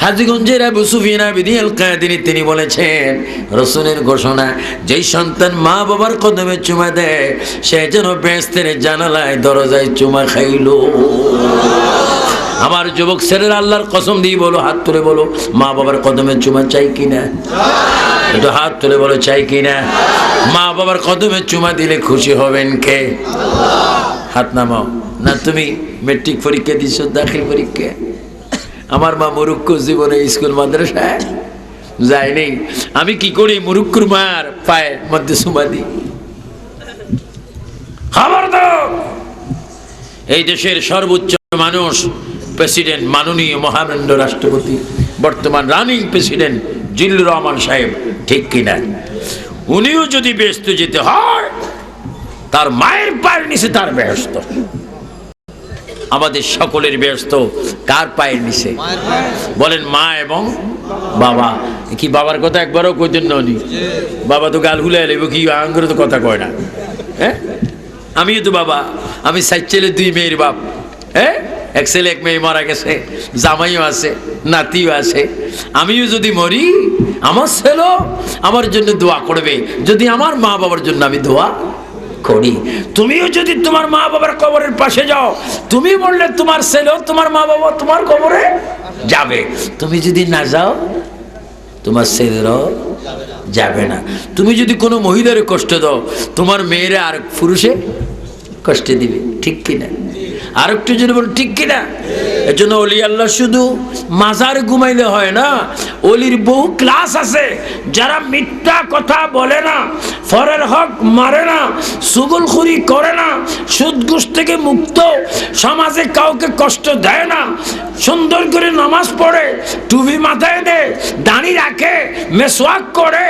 হাজীগঞ্জের আবু সুফিয়ান বিন আল কাদিনী তিনি বলেছেন, রাসূলের ঘোষণা, যেই সন্তান মা বাবার কদমে চুমা দেয় সে যেন বেহেশতের জানালায় দরজায় চুমা খাইলো। আমার যুবক ছেলেরা আল্লাহর কসম দিয়ে বলো, হাত তুলে বলো, মা বাবার কদমে চুমা চাই কিনা? একটু হাত তুলে বলো, চাই কিনা? মা বাবার কদমে চুমা দিলে খুশি হবেন কে? হাত নামাও। না তুমি মেট্রিক পরীক্ষা দিছো, দাখিল পরীক্ষা? আমার মা মুরুক্ষ জীবনে স্কুল মাদ্রাসায় যায়নি, আমি কি করি? মুরুক্ষুর মার পায়ের মধ্যে চুমা দিই। খবর দাও, এই দেশের সর্বোচ্চ মানুষ প্রেসিডেন্ট, মাননীয় মহামান্য রাষ্ট্রপতি, বর্তমান রানিং প্রেসিডেন্ট জিল্লুর রহমান সাহেব, ঠিক কিনা? উনিও যদি ব্যস্ত যেতে হয়, তার মায়ের পায়ের নিচে তার ব্যস্ত। আমাদের সকলের ব্যস্ত কার পায়ের নিচে? বলেন, মা এবং বাবা। কি বাবার কথা একবারও কইতেন না উনি? বাবা তো গাল হুলে এলেব, কি আঙ্গুরে তো কথা কয় না। হ্যাঁ, আমিও তো বাবা, আমি 4 ছেলে 2 মেয়ের বাপ। হ্যাঁ, এক ছেলে 1 মেয়ে মারা গেছে, জামাইও আছে, নাতিও আছে। আমিও যদি মরি, আমার ছেলে আমার জন্য দোয়া করবে, যদি আমার মা বাবার জন্য আমি দোয়া করি। তুমিও যদি তোমার মা বাবার কবরের পাশে যাও, তুমি বললে তোমার ছেলেও তোমার মা বাবা তোমার কবরে যাবে। তুমি যদি না যাও, তোমার ছেলেরাও যাবে না। তুমি যদি কোনো মহিলার কষ্ট দাও, তোমার মেয়েরা আর পুরুষে কষ্ট দিবে, ঠিক কিনা? আর একটু যদি বল, ঠিক কিনা? এর জন্য অলি আল্লাহ শুধু মাজার ঘুমাইলে হয় না, অলির বহু ক্লাস আছে। যারা মিথ্যা কথা বলে না, ফরের হক মারে না, সুগুলখুরি করে না, সুদ ঘুষ থেকে মুক্ত, সমাজে কাউকে কষ্ট দেয় না, সুন্দর করে নামাজ পড়ে, টুপি মাথায় দেয়, দাড়ি রাখে, মেসওয়াক করে,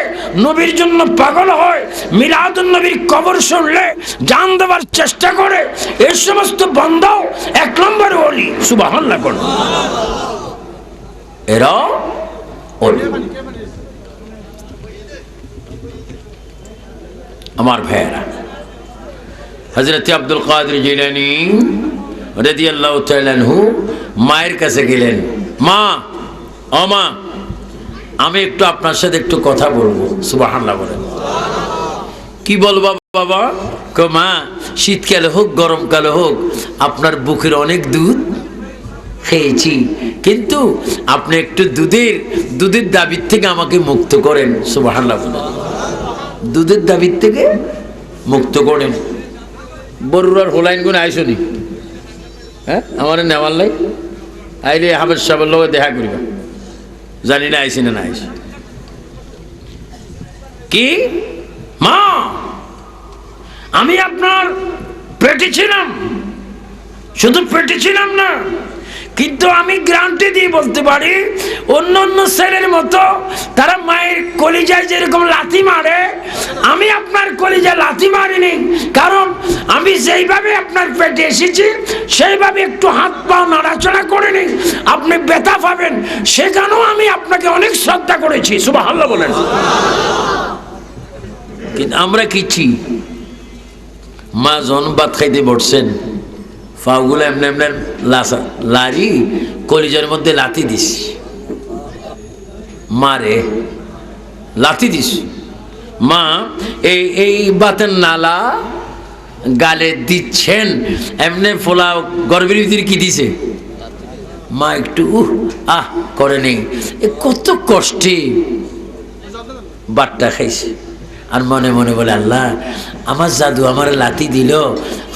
নবীর জন্য পাগল হয়, মিলাদুন নবীর কবর শুনলে জান দেওয়ার চেষ্টা করে, এই সমস্ত বন্ধ 1 নম্বর ওলি। সুবহানাল্লাহ করুন, এরা ওলি। আমার ভাইয়েরা, হযরত আব্দুল কাদের জিলানী রাদিয়াল্লাহু তাআলা আনহু মায়ের কাছে গেলেন, মা, ও মা, আমি একটু আপনার সাথে একটু কথা বলবো। সুবহানাল্লাহ বলেন। কি বলবো বাবা? কো মা, শীতকালে হোক গরমকালে হোক, আপনার বুকের অনেক দুধ খেয়েছি, কিন্তু আপনি একটু দুধের দাবির থেকে আমাকে মুক্ত করেন। সুবহানাল্লাহ বলেন। দুধের দাবির থেকে মুক্ত করেন। বরুরার হোলাইন গুণ আইসনি? হ্যাঁ, আমার নেওয়ার লাই আইলে হাবের সাহেবের লোক দেখা করিবা, জানি না আইসি না আইসি। কি মা, আমি আপনার পেটে ছিলাম, শুধু পেটে ছিলাম না, কিন্তু আমি গ্যারান্টি দিয়ে বলতে পারি, অন্য অন্য ছেলের মতো তারা মায়ের কলিজায় যেরকম লাথি মারে, আমি আপনার কলিজায় লাথি মারিনি। কারণ আমি যেইভাবে আপনার পেটে এসেছি, সেইভাবে একটু হাত পা নাড়াচড়া করিনি, আপনি ব্যথা পাবেন, সেখানেও আমি আপনাকে অনেক শ্রদ্ধা করেছি। সুবহানাল্লাহ বলেন। কিন্তু আমরা কিছি, মা জন ভাত খাইতে বসছেন, ফাউগুলো এমনি এমনি লারি কলিজার মধ্যে লাথি দিস, মারে লাথি দিস। মা এই বাতের নালা গালে দিচ্ছেন, এমনি ফোলা গর্ভের ভিতরে কি দিছে, মা একটু আহ করে নেই, কত কষ্টে বাটটা খাইছে। আর মনে মনে বলে, আল্লাহ, আমার জাদু আমার লাথি দিল,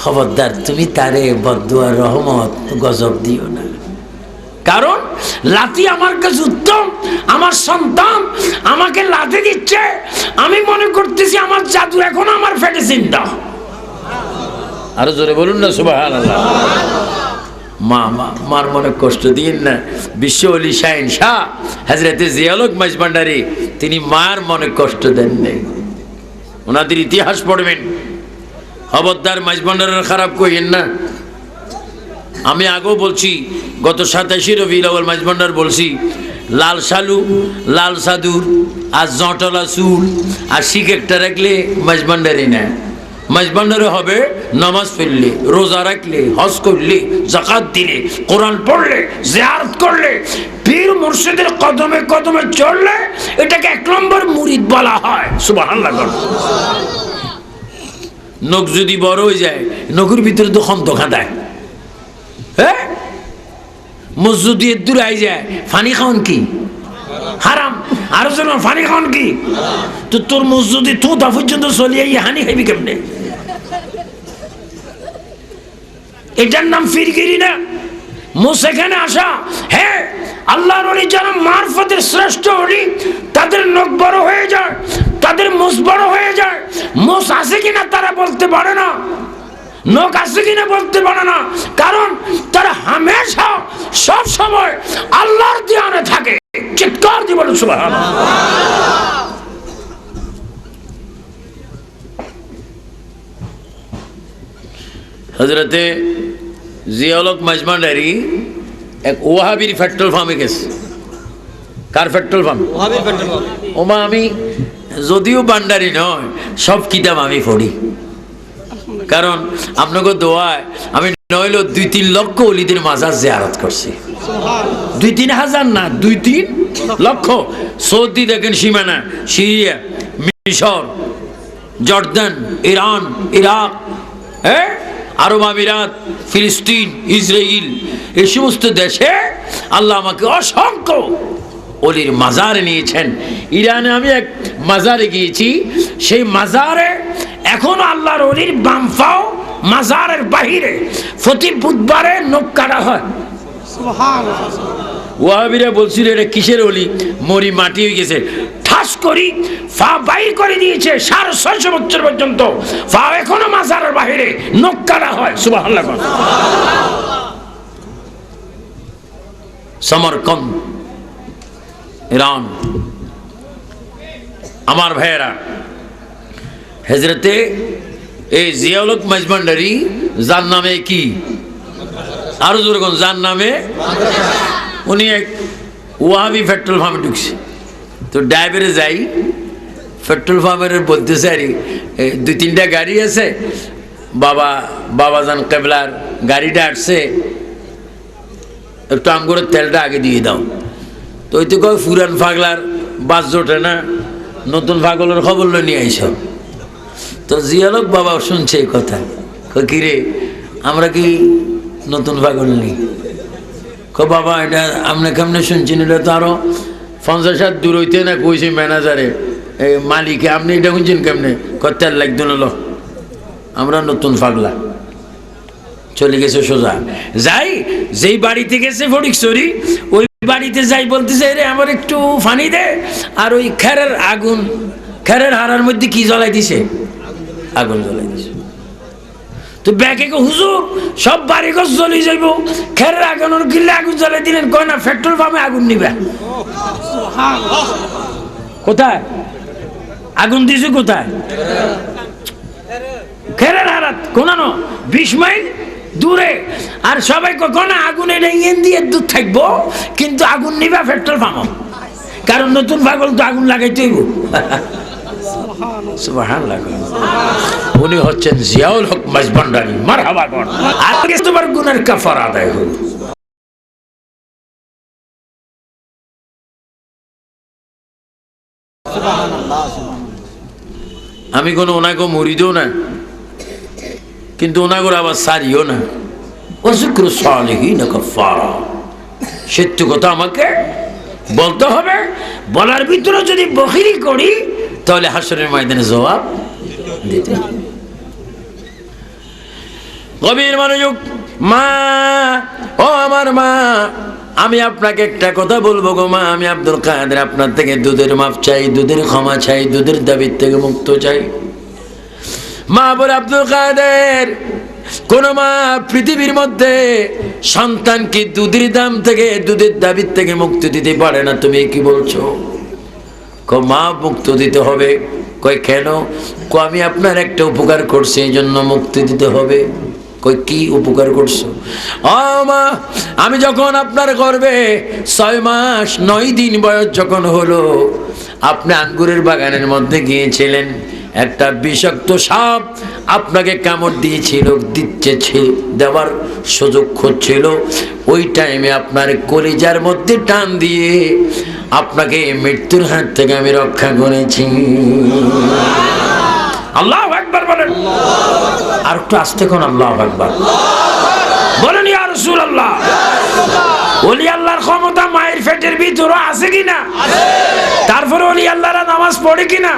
খবরদার তুমি তারে বদদুয়া রহমত গজব দিও না। কারণ লাথি আমার কাছে উত্তম, আমার সন্তান আমাকে লাথি দিচ্ছে, আমি মনে করতেছি আমার জাদু এখন আমার পেটে চিন্তা। আরো জোরে বলুন না সুবহানাল্লাহ। মার মনে কষ্ট দিন না। বিশ্ব ওলি শাহিন শাহ হযরতে জিয়াউল হক মাইজভান্ডারী তিনি মার মনে কষ্ট দেন নাই। ওনাদের ইতিহাস পড়বেন, খবরদার মাইজভান্ডারের খারাপ কইেন না। আমি আগেও বলছি, গত 27 রবিউল আউয়াল মাইজভান্ডার বলছি, লাল শালু, লাল সাদুর আর জটলা চুল আর শিখ একটা রাখলে মাইজভান্ডারই না। মাঝবান্ডারে হবে নামাজ পড়লে, রোজা রাখলে, হজ করলে, যাকাত দিলে, কোরআন পড়লে, জিয়ারত করলে, পীর মুর্শিদের কদমে কদমে চললে এটাকে 1 নম্বর মুরিদ বলা হয়। সুবহানাল্লাহ। নখ যদি বড় হয়ে যায়, নখের ভিতরে তো খন্ত খাঁদায়। হ্যাঁ, মসজিদ দিয়ে দূরে আই যায়, ফানি খাওয়ান কি হারাম, আরো যেন ফানি খাওয়ান কি। তো তোর মসজিদে তোতা পর্যন্ত চলিয়ে হানি খাইবি কেমনে? এটার নাম ফিরগিরি না? সেখানে আসা। হ্যাঁ, আল্লাহর ওলি যারা মারফতের শ্রেষ্ঠ ওলি, তাদের নখ বড় হয়ে যায়, তাদের মোষ বড় হয়ে যায়। মোষ আছে কিনা তারা বলতে পারে না, নখ আছে কিনা বলতে পারে না, কারণ তারা হামেশা সব সময় আল্লাহর ধ্যানে থাকে। চিৎকার দিয়ে বলুন সুবহানাল্লাহ। হযরতে জিয়াউল হক মাজমান্ডারি এক ওয়াহাবির পেট্রোল পাম্পে গেছে। কার পেট্রোল পাম্প? ওয়াহাবির পেট্রোল পাম্প। ওমা, আমি যদিও বান্ডারি নয়, সব কিতাব আমি পড়ি, কারণ আপনাকে দোয়ায় আমি নইলেও 2-3 লক্ষ ওলিদের মাজার জিয়ারত করছি। 2-3 হাজার না, 2-3 লক্ষ। সৌদি দেখেন সীমানা, সিরিয়া, মিশর, জর্দান, ইরান, ইরাক, হ্যাঁ, আরব আমিরাত, ফিলিস্তিন, ইসরায়েল, এই সমস্ত দেশে আল্লাহ আমাকে অসংখ্য ওলির মাজারে নিয়েছেন। ইরানে আমি এক মাজারে গিয়েছি, সেই মাজারে এখনো আল্লাহর ওলির বামফাও মাজারের বাহিরে প্রতি বুধবারে নখ কাটা হয়। ওয়াহাবিরা বলছিল এটা কিসের ওলি, মরি মাটি হয়ে গেছে, ঠাস করি ফা বাইর করে দিয়েছে। 650 বছর পর্যন্ত ফা এখনো মাজারের বাহিরে নখ কাটা হয়। সুবহানাল্লাহ। সমরকন্দ, ইরান। আমার ভাইয়েরা, হযরতে এই জিয়াউল হক মাজমান্ডারি, যার নামে কি, আরো জোরে কোন, যার নামে, উনি এক ওয়াহাবি পেট্রোল পাম্পে ঢুকছে। তো ড্রাইভারে যাই, পেট্রোল পাম্পের বলতেছে, আরে 2-3টা গাড়ি আছে, বাবাজান কেবলার গাড়িটা আসছে, একটু আমগরে তেলটা আগে দিয়ে দাও। তো ওই তো কয় পুরান পাগলার বাস জোটে না, নতুন পাগলের খবর নিয়ে আইস। তো জিয়াউল হক বাবা শুনছে এই কথা, কিরে আমরা কি নতুন পাগল নেই? বাবা এটা আপনি কেমনে শুনছেন? এটা তো আরো 50 হাত দূর হইতে না কইছে ম্যানেজারে, মালিকে, আপনি এটা শুনছেন কেমনে? তেল লাগতো না, আমরা নতুন পাগলা। চলে গেছে সোজা। যাই, যেই বাড়িতে গেছে ফটিকছড়ি, ওই বাড়িতে যাই বলতেছে, রে আমার একটু পানি দে। আর ওই খেরের আগুন, খেরের হাড়ার মধ্যে কি জ্বলাই দিছে? আগুন জ্বলাই দিছে। তো ব্যাকে হুজুর সব বাড়ি ঘর জ্বলি যাইব, খেরের আগুন কিনলে আগুন জ্বলাই দিলেন? কয় না, পেট্রোল পাম্পে আগুন নিবে। কোথায় আগুন দিছে? কোথায়? খেরের হারাত কোনানো 20 মাইল দূরে। আর সবাই কখন আগুন এটা ইঞ্জিন দিয়ে দূর থাকবো, কিন্তু আগুন নিবা পেট্রোল পাম্প, কারণ নতুন পাগল তো আগুন লাগাইতে হইব। সুবহানাল্লাহ। উনি হচ্ছেন জিয়াউল হক মাজমান্ডারি। মারহাবা কর। আজকে তোমার গুনার কাফারা আদায় হল। আমি কোনো ওনাকে মরিদও না, কিন্তু ওনাগর আবার সারিও না। ওয়াযিকরু সালিহিন কাফারা। সত্য কথা আমাকে বলতে হবে, বলার ভিতরে যদি বখিরি করি তাহলে হাসরের ময়দানে জবাব দিতে হবে। গভীর মনোযোগ। মা, ও আমার মা, আমি আপনাকে একটা কথা বলবো গো মা। আমি আব্দুল কাদের আপনার থেকে দুধের মাপ চাই, দুধের ক্ষমা চাই, দুধের দাবির থেকে মুক্ত চাই। মা বলে, আব্দুল কাদের, কোন মা পৃথিবীর মধ্যে সন্তানকে দুধের দাম থেকে, দুধের দাবির থেকে মুক্তি দিতে পারে না। তুমি কি বলছো? মা, মুক্ত দিতে হবে। কই কেন? আমি আপনার একটা উপকার করছি, এই জন্য মুক্তি দিতে হবে। কই কি উপকার করছো? মা, আমি যখন আপনার গর্ভে 6 মাস 9 দিন বয়স যখন হলো, আপনি আঙ্গুরের বাগানের মধ্যে গিয়েছিলেন, একটা বিষাক্ত সাপ আপনাকে কামড় দিয়েছিল, দেওয়ার সুযোগ খুঁজছিল, ওই টাইমে আপনার কলিজার মধ্যে টান দিয়ে আপনাকে মৃত্যুর হাত থেকে আমি রক্ষা করেছি। আল্লাহু আকবার বলেন। আর একটু আস্তে কোন আল্লাহু আকবার বলেন। ইয়া রাসূলুল্লাহ, ওলি আল্লাহর ক্ষমতা মায়ের পেটের ভিতরে আছে কিনা? তারপরে ওলি আল্লাহরা নামাজ পড়ে কিনা?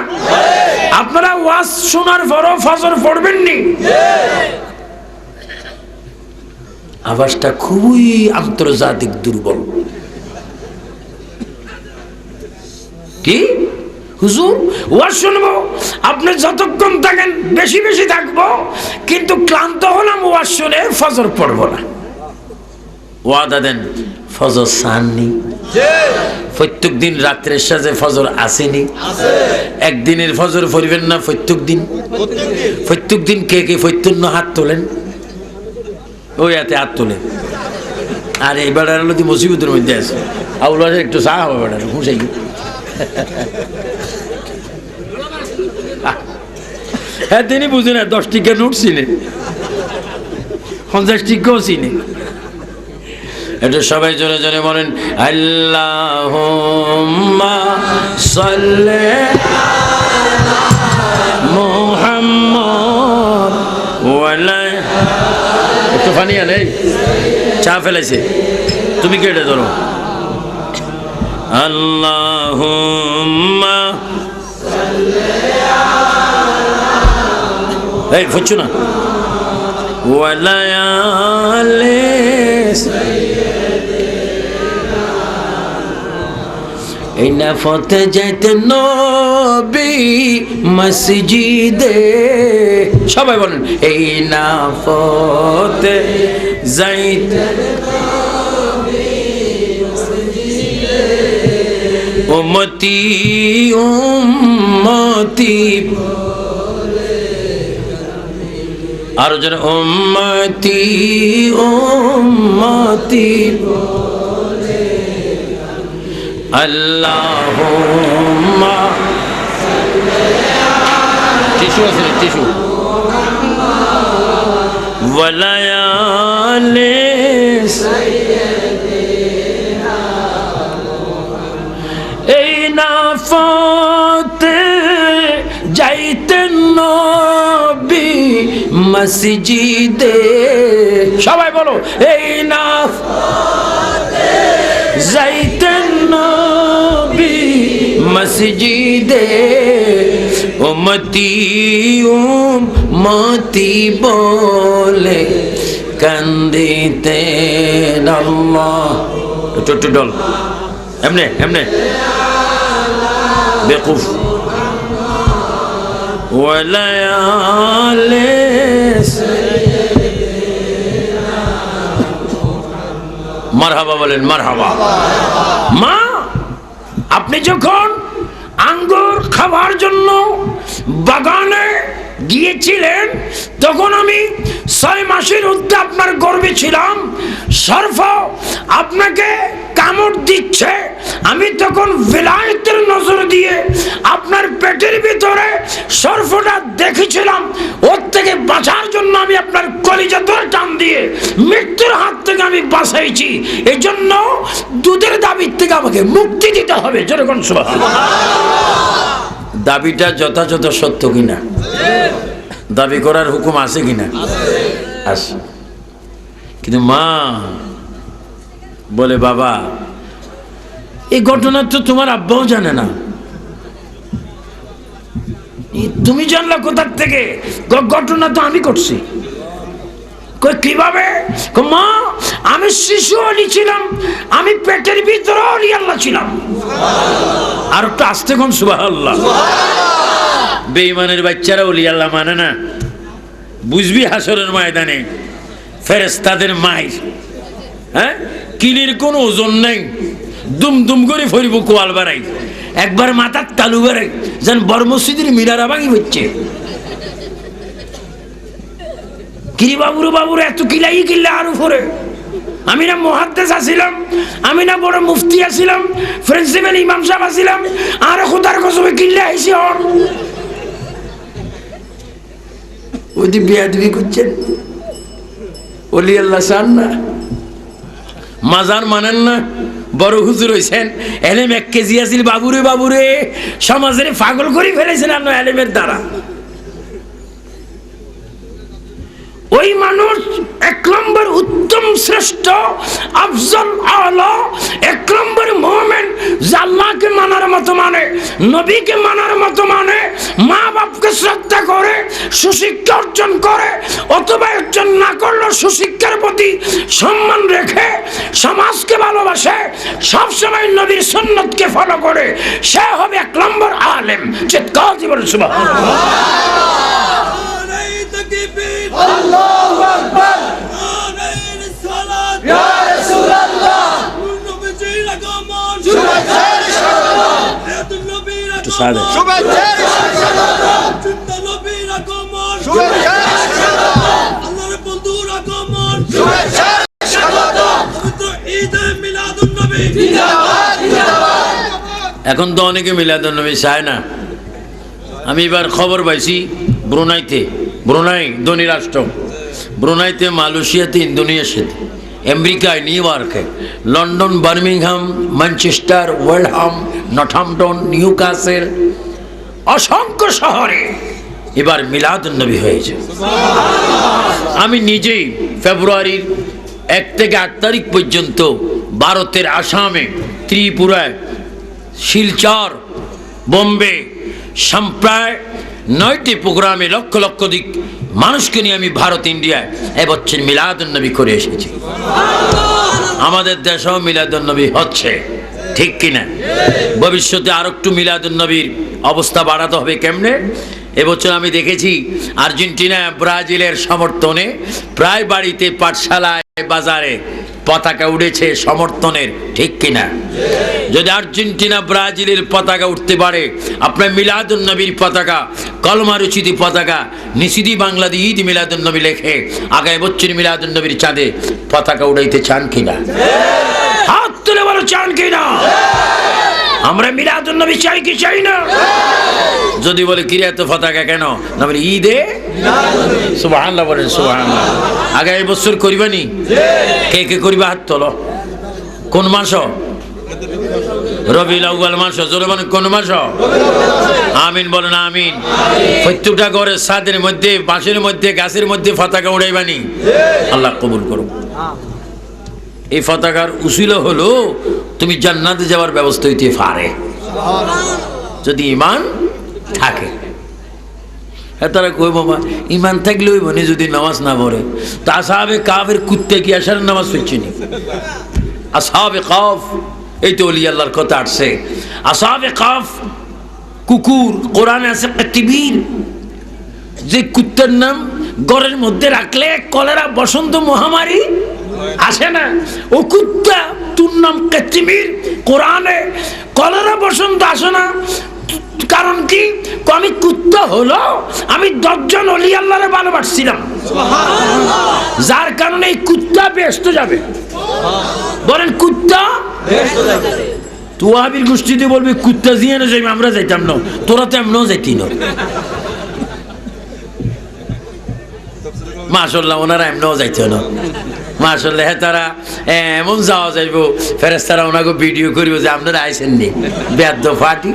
আপনারা ওয়াজ শোনার পরও ফজর পড়বেন নি? আওয়াজটা খুবই আন্তর্জাতিক দুর্বল। কি হুজুর ওয়াজ শুনবো? আপনি যতক্ষণ থাকেন বেশি বেশি থাকবো, কিন্তু ক্লান্ত হলাম ওয়াজ শুনে, ফজর পড়বো না। ওয়াদা দেন ফজর সাননি? প্রত্যেক দিন রাত্রের সাথে ফজর আসেনি? একদিনের ফজর পড়বেন না প্রত্যেক দিন? প্রত্যেক দিন কে কে প্রত্যন্ন হাত তোলেন? ওই হাতে হাত তোলেন। আর এই বেড়ার হলো মুসিবতের মধ্যে আছে। আউল একটু চা হবে বেড়ার খুশাই। হ্যাঁ, তিনি বুঝে না 10 টিকা নোট চিনে, 50 টিকাও চিনে। এটা সবাই জোরে জোরে বলেন, আল্লাহুম্মা সাল্লি আলা মুহাম্মদ ওয়া আলা। একটু পানি আনে, চা ফেলেছে, তুমি কেটে ধরো। আল্লাহুম্মা এই ফুচ্ছু না। ওয়া লায়ালিস, এই নাফতে যাইতে নবী মসজিদে। সবাই বলেন, এই নাফতে যাইতে উম্মতি উম্মতি। আর যেন উম্মতি উম্মতি। আল্লাহুম্মা টিস্যু আছে, টিস্যু। ওয়া লায়ালিস, এই নাফতে যাইতেন নবী মসজিদে। সবাই বলো, এই নাফতে যাইতেন নবী মসজিদে। উম্মতি উম্মতি বলে কান্দিতেন আল্লাহ। একটু ডল, এমনে এমনে বেকুফ। ওয়া লায়ালিস, মারহাবা বলেন, মারহাবা। মা, আপনি যখন আঙ্গুর খাওয়ার জন্য বাগানে গিয়েছিলেন, তখন আমি 6 মাসের ঊর্ধ্বে আপনার গর্ভে ছিলাম। সর্প আপনাকে কামড় দিচ্ছে, আমি তখন বেলায়েতের নজর দিয়ে আপনার পেটের ভিতরে সর্পটা দেখেছিলাম। ওর থেকে বাঁচার জন্য আমি আপনার কলিজা ধরে টান দিয়ে মৃত্যুর হাত থেকে আমি বাঁচাইছি। এই জন্য দুধের দাবির থেকে আমাকে মুক্তি দিতে হবে। যেরকম সুবহানাল্লাহ। দাবিটা যথাযথ সত্য কিনা? দাবি করার হুকুম আছে কিনা? আছে। কিন্তু মা বলে, বাবা এই ঘটনা তো তোমার আব্বাও জানে না, তুমি জানলা কোথার থেকে? ঘটনা তো আমি করছি। কিভাবে? মা, আমি শিশু অলি ছিলাম, আমি পেটের ভিতরে অলি আল্লাহ ছিলাম। আর একটু আস্তে কোন সুবহানাল্লাহ। বেঈমানের বাচ্চারা অলি আল্লাহ মানে না, বুঝবি হাসরের ময়দানে ফেরেশতাদের মাইর। হ্যাঁ, কিলির কোনো ওজন নেই, দুম দুম করে ফরিব কোয়াল বাড়াই, একবার মাথার তালু বাড়াই, যেন বড় মসজিদের মিনারা ভাঙি হচ্ছে। কিরি বাবুর এত কিলাই কিল্লা আর উপরে। আমি না মুহাদ্দিস আছিলাম, আমি না বড় মুফতি আছিলাম, প্রিন্সিপাল ইমাম সাহেব আছিলাম, আর খোদার কসমে কিল্লা আইছি। ওই যে বিয়াদবি করছেন, ওলি আল্লাহ চান না, মাজার মানেন না, বড় হুজুর হইছেন, এলেম 1 কেজি আছিল, বাবুরে বাবুরে সমাজের পাগল করে ফেলেছেন আপনার এলেমের দ্বারা। ওই মানুষ 1 নম্বর উত্তম শ্রেষ্ঠ আফজল আলা 1 নম্বর মুমিন, যে আল্লাহকে মানার মতো মানে, নবীকে মানার মতো মানে, মা বাপকে শ্রদ্ধা করে, সুশিক্ষা অর্জন করে, অথবা অর্জন না করলেও সুশিক্ষার প্রতি সম্মান রেখে সমাজকে ভালোবাসে, সবসময় নবীর সুন্নতকে ফলো করে, সে হবে 1 নম্বর আলেম। চিৎকার জীবন সুবহানাল্লাহ। আল্লাহু আকবার, নারায়ে সালাত, ইয়া রাসূলুল্লাহ, নবীজির আগমন, শুভেচ্ছার স্বাগতম, নবীর আগমন, শুভেচ্ছার স্বাগতম, নবীর আগমন, শুভেচ্ছার স্বাগতম, আল্লাহর বন্ধুর আগমন, শুভেচ্ছার স্বাগতম, ঈদে মিলাদুন নবী, জিন্দাবাদ জিন্দাবাদ। এখন তো অনেকে মিলাদুন নবী চায় না। আমি এবার খবর পাইছি ব্রুনাই ধনী রাষ্ট্র, ব্রুনাইতে, মালয়েশিয়াতে, ইন্দোনেশিয়াতে, আমেরিকায়, নিউ ইয়র্কে, London, Birmingham, Manchester, Welham, Northampton, Newcastle, অসংখ্য শহরে এবার মিলাদুন নবী হয়েছে। আমি নিজেই ফেব্রুয়ারির 1 থেকে 8 তারিখ পর্যন্ত ভারতের আসামে, ত্রিপুরায়, শিলচর, বোম্বে, প্রায় 9টি প্রোগ্রামে লক্ষ লক্ষ দিক মানুষকে নিয়ে আমি ভারত, ইন্ডিয়ায় এবছর মিলাদুন নবী করে এসেছি। আমাদের দেশেও মিলাদুন নবী হচ্ছে, ঠিক কিনা? ভবিষ্যতে আর একটু মিলাদুন নবীর অবস্থা বাড়াতে হবে। কেমনে? এবছর আমি দেখেছি আর্জেন্টিনা, ব্রাজিলের সমর্থনে প্রায় বাড়িতে, পাঠশালায়, বাজারে পতাকা উড়েছে সমর্থনের, ঠিক কিনা? যদি আর্জেন্টিনা, ব্রাজিলের পতাকা উঠতে পারে, আপনার মিলাদুন নবীর পতাকা, কলমা রচিত পতাকা, নিষিদ্ধি বাংলাতে ঈদ মিলাদুন নবী লেখে আগামী বছর মিলাদুন নবীর চাঁদে পতাকা উড়াইতে চান কিনা? হাত তুলে বলো, চান কিনা? আমরা মিলাদুন নবী চাই কি চাই না? যদি বলে কিরে এত পতাকা কেন, না বলে ঈদে সুবহানাল্লাহ বলেন, সুবহানাল্লাহ। আগামী বছর করিবানি? কে কে করিবা? হাত তোলো। কোন মাস? রবিউল আউয়াল মাস। জোরে বলেন, কোন মাস? আমিন বলেন, আমিন। প্রত্যেকটা ঘরে ছাদের মধ্যে, বাঁশের মধ্যে, গাছের মধ্যে পতাকা উড়াইবানি। আল্লাহ কবুল করুন। এই পতাকার উসিলা হলো তুমি জান্নাতে যাওয়ার ব্যবস্থা হইতে পারে, যদি ঈমান থাকে। তারা কই বাবা ঈমান থাকলে হইব না, যদি নামাজ না পড়ে। তা আসহাবে কাফের কুত্তে কি আসার নামাজ পড়ছেনি? আসহাবে কাফ, এই তো ওলি আল্লাহর কথা আসছে। আসহাবে কাফ কুকুর, কোরআনে আছে কাতিবিন, যে কুত্তার নাম ঘরের মধ্যে রাখলে কলেরা, বসন্ত মহামারী আসে না। ও কুত্তা, তোর নাম কাতিবিন, কোরআনে কলেরা, বসন্ত আসে না। কারণ কি? আমি কুত্তা হলো আমি 10 জন ওলি আল্লাহরে ভালোবাসছিলাম, যার কারণে এই কুত্তা বেহেশত যাবে। বলেন কুত্তা বেহেশত যাবে। তুয়াবির গোষ্ঠীতে বলবি কুত্তা জিয়ে না যাইবে, আমরা যাইতাম না, তোরা তো এমনও যাইতি না। মাশাআল্লাহ, ওনারা এমনও যাইতো না। মাশাআল্লাহ, তারা এমন যাওয়া যাইব, ফেরেশতারা ওনাকে ভিডিও করিব যে আপনারা আইসেন নি, বেদ্য ফাটি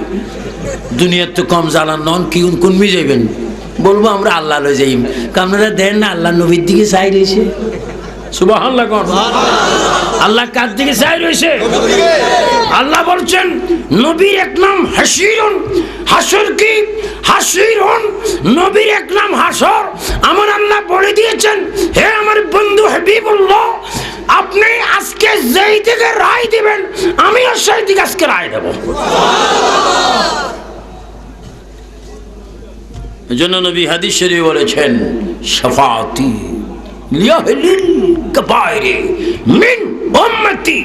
দুনিয়ার তো কম জ্বালান নন, কি কোন মি যাইবেন? বলবো আমরা আল্লাহ লই যাইম। আপনারা দেন না আল্লাহ নবীর দিকে চাই রয়েছে। সুবহানাল্লাহ কোন? আল্লাহ কার দিকে চাই রয়েছে? আল্লাহ বলছেন নবীর 1 নাম হাসিরুন। হাসর কি? হাসিরুন, নবীর 1 নাম হাসর। আমার আল্লাহ বলে দিয়েছেন, হে আমার বন্ধু হাবিবুল্লাহ, আপনি আজকে যেই দিকে রায় দিবেন আমিও সেই দিকে আজকে রায় দেব। এজন্য নবী হাদিস শরীফে বলেছেন, শাফাআতি লিয়াহলিল কাবাইরি মিন উম্মতি,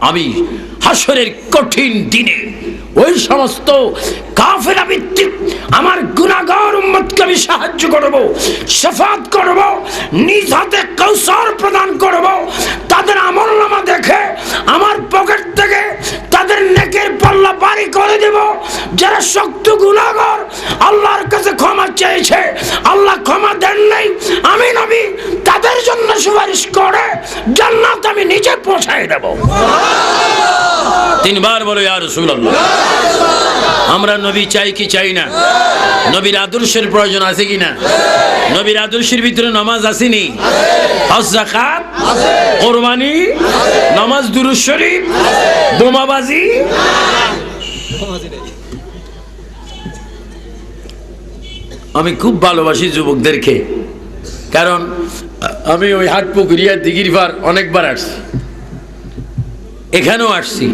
আমি হাসরের কঠিন দিনে ওই সমস্ত কাফেরা ভিত্তিক আমার গুনাহগার উম্মতকে আমি সাহায্য করব, শাফাআত করব, নিজ হাতে কাউসার প্রদান করব। তাদের আমলনামা দেখে আমার পকেট থেকে তাদের নেকের পাল্লা ভারী করে দেব। যারা শক্ত গুনাহগার, আল্লাহর কাছে ক্ষমা চেয়েছে, আল্লাহ ক্ষমা দেন নাই, জান্নাত আমি নিজে পৌঁছায় দেব। তিনবার বলো ইয়া রাসূলুল্লাহ। আমরা নবী চাই কি চাই না? নবীর আদর্শের প্রয়োজন আছে কি না? নবীর আদর্শের ভিতরে নামাজ আসেনি? হজ যাকাত, কোরবানি, নামাজ, দুরূদ শরীফ, বোমাবাজি। আমি খুব ভালোবাসি যুবকদেরকে, কারণ আমি ওই হাটপুকুরিয়া দিঘিরপাড় অনেকবার আসছি, এখানেও আসছি।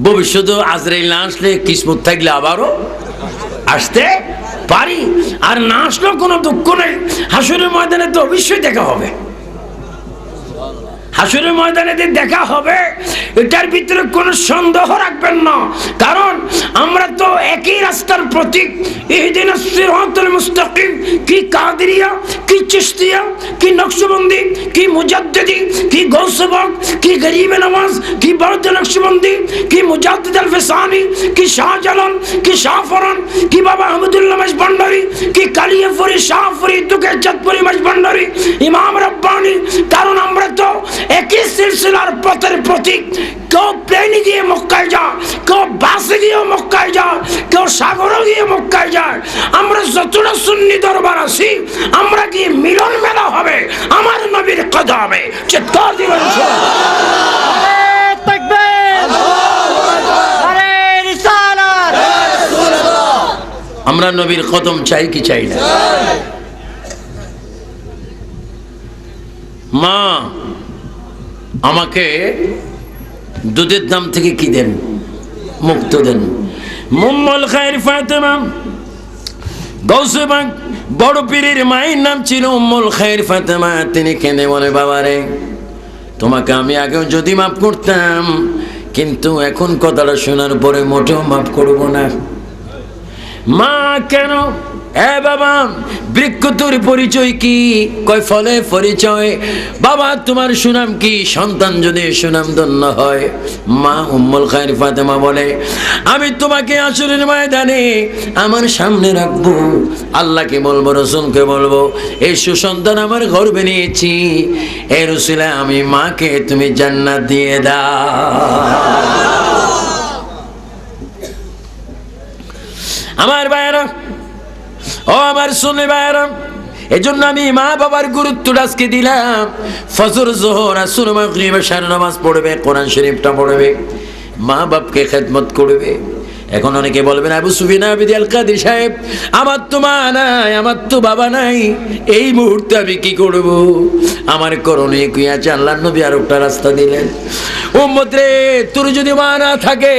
ভবিষ্যতে আজরাইল না আসলে কিসমত থাকলে আবারও আসতে পারি, আর না আসলেও কোনো দুঃখ নেই। হাসরের ময়দানে তো অবশ্যই দেখা হবে, হাসরের ময়দানে দেখা হবে, এটার ভিতরে কোনো সন্দেহ রাখবেন না। কারণ আমরা তো একই রাস্তার প্রতীক। ইহদিনাস সিরাতাল মুস্তাকিম, কি কাদেরিয়া, কি চিশতিয়া, কি নকশবন্দি, কি মুজাদ্দিদি, কি গৌসে পাক, কি গরিবে নওয়াজ, কি বরদ নকশবন্দি, কি মুজাদ্দিদ আল ফিসানি, কি শাহজালাল, কি শাহফরান, কি বাবা আহমদুল্লাহ মাসভান্ডারী, কি কালিয়াপুরি, শাহপুরি, দুকে চাঁদপুরি মাসভান্ডারী, ইমাম রব্বানি। কারণ আমরা তো একই সিলসিলার পথের প্রতীক। কেউ প্লেনে গিয়ে মক্কায় যায়, কেউ বাসে গিয়ে মক্কায় যায়, কেউ সাগরে গিয়ে মক্কায় যায়। আমরা যতটা সুন্নি দরবার আছি, আমরা গিয়ে মিলন মেলা হবে আমার নবীর কদমে। চিৎকার দিবেন আমরা নবীর কদম চাই কি চাই না? মা আমাকে দুধের দাম থেকে কি দেন? মুক্ত দেন। মুম্মুল খায়র ফাতেমা, গৌসে পাক বড় পীরের মায়ের নাম ছিল উম্মুল খায়র ফাতেমা। তিনি কেঁদে বলে, বাবারে তোমাকে আমি আগেও যদি মাফ করতাম, কিন্তু এখন কথাটা শোনার পরে মোটেও মাফ করব না। মা কেন? এ বাবা, বৃক্ষ তোর পরিচয় কি? কয় ফলে পরিচয়। বাবা তোমার সুনাম কি? সন্তান যদি সুনাম ধন্য হয়। মা উম্মুল খায়র ফাতেমা বলে, আমি তোমাকে আসরের ময়দানে আমার সামনে রাখবো, আল্লাহকে বলবো, রাসূলকে বলবো, এই সুসন্তান আমার গর্ভে নিয়েছি, এর উসিলায় আমি মাকে তুমি জান্নাত দিয়ে দাও। আমার ভাইয়েরা, ও আমার সুন্নি ভাইয়েরা, এজন্য আমি মা বাবার গুরুত্বটা আজকে দিলাম। ফজর, যোহর, আসর, মাগরিব, এশার নামাজ পড়বে, কোরআন শরীফটা পড়বে, মা বাপকে খেদমত করবে। এখন অনেকে বলবেন, আবু সুফিয়ান আবিদি আল কাদের সাহেব, আমার তো মা নাই, আমার তো বাবা নাই, এই মুহূর্তে আমি কি করব? আমার করণীয় কি আছে? আল্লাহর নবী আর একটা রাস্তা দিলেন, উম্মত রে, তোর যদি মা না থাকে,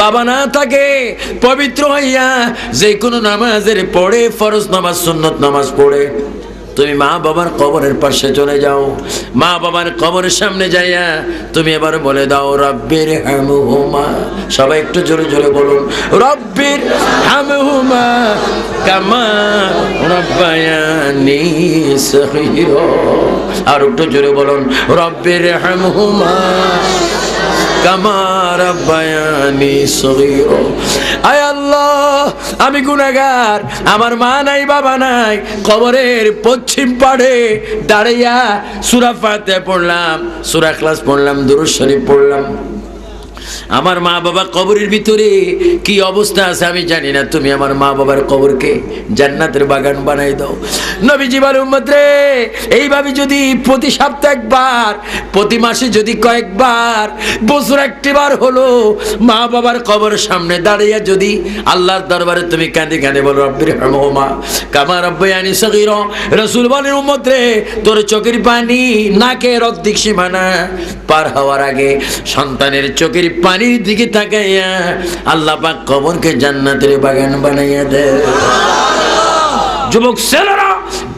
বাবা না থাকে, পবিত্র হইয়া যে কোনো নামাজের পড়ে, ফরজ নামাজ, সুন্নত নামাজ পড়ে, তুমি মা বাবার কবরের পাশে চলে যাও। মা বাবার কবরের সামনে যাইয়া তুমি এবার বলে দাও, রব্বির হামহুমা। সবাই একটু জোরে জোরে বলুন, রব্বির হামহুমা কামা রাব্বায়ানি সগীরা। আর একটু জোরে বলুন, রব্বির হামহুমা কামা রাব্বায়ানি সগীরা। আয় আল্লাহ, আমি গুনাহগার, আমার মা নাই, বাবা নাই, কবরের পশ্চিম পাড়ে দাঁড়িয়া সূরা ফাতিহা পড়লাম, সূরা ইখলাস পড়লাম, দুরূদ শরীফ পড়লাম। আমার মা বাবা কবরের ভিতরে কি অবস্থা আছে আমি জানি না, তুমি আমার মা বাবার কবরকে জান্নাতের বাগান বানাই দাও। নবীজি বলে, উম্মত রে, এইভাবে যদি প্রতি সপ্তাহে একবার, প্রতি মাসে যদি কয়েকবার, বছর একটিবার হলো মা বাবার কবরের সামনে দাঁড়িয়ে যদি আল্লাহর দরবারে তুমি কাঁদে কাঁদে বলো, রব্বির হামহুমা কামা রাব্বায়ানি সগীরা। রাসূল বলেন, উম্মত রে, তোর চোখের পানি নাকের অর্ধেক সীমানা পার হওয়ার আগে সন্তানের চোখের পানির দিকে তাকাইয়া আল্লাহ পাক কবরকে জান্নাতের বাগান বানাইয়া দেয়। যুবক ছেলেরা,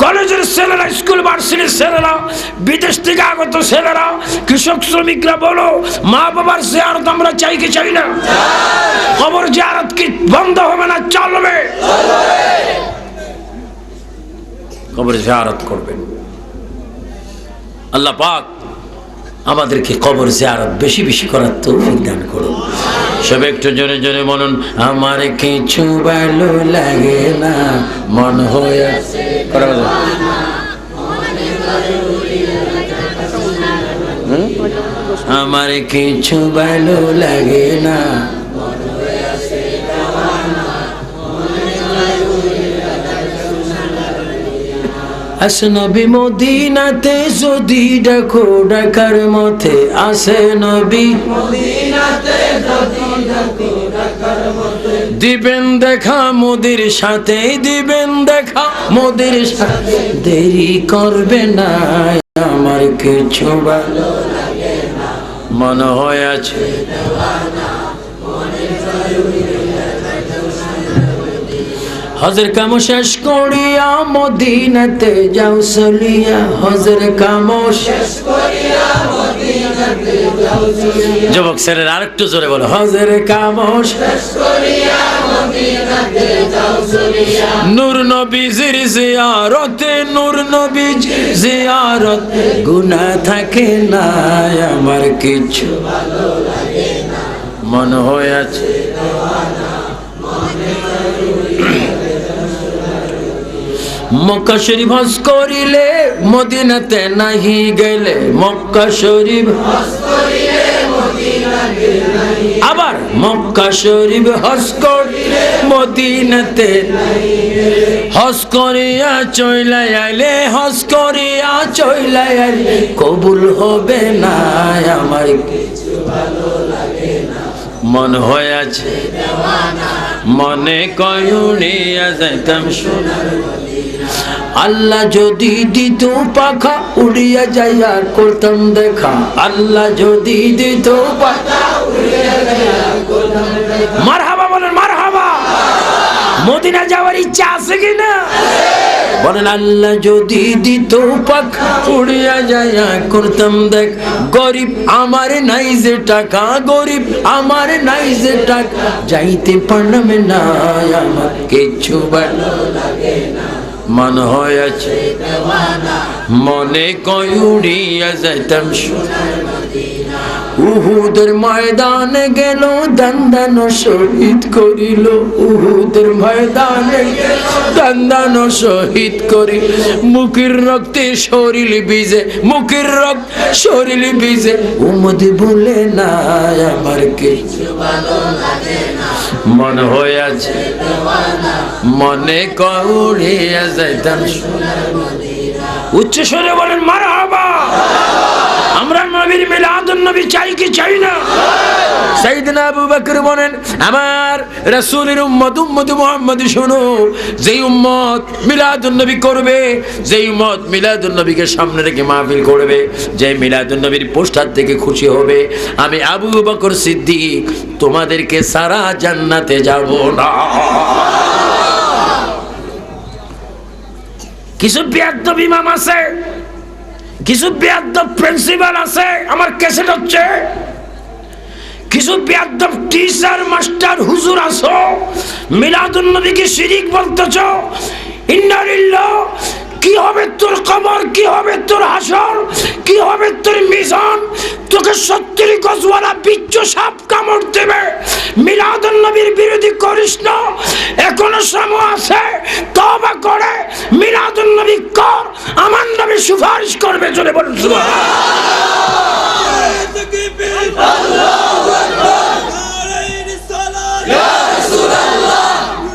কলেজের ছেলেরা, স্কুল ভার্সিটির ছেলেরা, বিদেশ থেকে আগত ছেলেরা, কৃষক শ্রমিকরা, বলো, মা বাবার জিয়ারত আমরা চাই কি চাই না? কবর জিয়ারত কি বন্ধ হবে না চলবে? কবর জিয়ারত করবেন। আল্লাহ পাক আমাদেরকে কবর জিয়ারত বেশি বেশি করার তৌফিক দান করুন। সব একটু জোরে জোরে বলুন, আমার কিছু ভালো লাগে না, মন হয়ে আমার কিছু ভালো লাগে না, আসনবি মদিনাতে যদি ডাকো ডাকার মতে আসে নবী, দিবেন দেখা মোদের সাথে, দিবেন দেখা মোদের সাথে, দেরি করবে না, আমার কিছু ভালো লাগে না, মনে হয় আছে হজের কাম শেষ করিয়া মদিনাতে যাও চলিয়া, হজের কাম শেষ করিয়া মদিনাতে যাও চলিয়া, যুবক ছেলের আরেকটু জোরে বলো, হজের কাম শেষ করিয়া মদিনাতে যাও চলিয়া, নূর নবীজির জিয়ারতে, নূর নবীজির জিয়ারতে গুনাহ থাকে না, আমার কিছু ভালো লাগে না, মন হয়ে আছে মক্কা শরীফ হজ করিলে মদিনাতে নাহি গেলে, মক্কা শরীফ হজ করিলে মদিনাতে নাহি, আবার মক্কা শরীফ হজ করিলে মদিনাতে নাহি, হজ করিয়া চইলা আইলে, হজ করিয়া চইলা আইলে কবুল হবে না, আমার কিছু ভালো লাগে না, মন হয়ে আছে মনে কয়ুনিয়া যাইতাম সোনার মদিনা, আল্লাহ যদি দিত পাখা উড়িয়া যাইয়া করতাম দেখা, আল্লাহ যদি দিত পাখা উড়িয়া যাইয়া করতাম দেখা, মারহাবা বলেন মারহাবা, মদিনা যাওয়ার ইচ্ছা আছে কিনা বলেন, আল্লাহ যদি দিত পাখা উড়িয়া যাইয়া করতাম দেখ, গরিব আমার নাই যে টাকা, গরিব আমার নাই যে টাকা, যাইতে পারলাম না, আমার কিছু ভালো লাগে না, মন হয় আছে মনে কয় উড়িয়া যাইতাম সোনার মদিনা, উহুদের ময়দানে গেল দান্দান শহীদ করিল, উহুদের ময়দানে দান্দান শহীদ করি, মুখের রক্তে শরীর ভিজে, মুখের রক্ত শরীর ভিজে, উমদ বলে না, আমার কিছু ভালো লাগে না, মন হয়ে আছে মনে কয় উড়িয়া যাইতাম সোনার মদিনা, উচ্চ স্বরে বলেন মারহাবা। আমরা নবীর মিলাদুন নবী চাই কি চাই না? সাইয়েদনা আবু বকর বলেন, আমার রাসূলের উম্মত উম্মত মুহাম্মদ শোনো, যেই উম্মত মিলাদুন নবী করবে, যেই উম্মত মিলাদুন নবীকে সামনে রেখে মাহফিল করবে, যে মিলাদুন নবীর পোস্টার থেকে খুশি হবে, আমি আবু বকর সিদ্দিক তোমাদেরকে সারা জান্নাতে যাব না। কিছু বেয়াদব ইমাম আছে, কিছু বেয়াদব প্রিন্সিপাল আছে, আমার ক্যাসেট হচ্ছে, কিছু বেয়াদব টিচার মাস্টার হুজুর আছো, মিলাদুন নবীকে শিরিক বলতেছো, ইন্না লিল্লাহ, কি হবে তোর কবর, কি হবে তোর হাসর, কি হবে তোর মিজান, তোকে 70 গজওয়ালা বিচ্ছু সাপ কামড় দেবে, মিলাদুন নবীর বিরোধী করিস না, এখনো সময় আছে, তওবা করে মিলাদুন নবী কর, আমার নবী সুপারিশ করবে, চলে বলুন সুবহানাল্লাহ। আল্লাহু আকবার, আলাইহি সালাত ইয়া রাসূলুল্লাহ,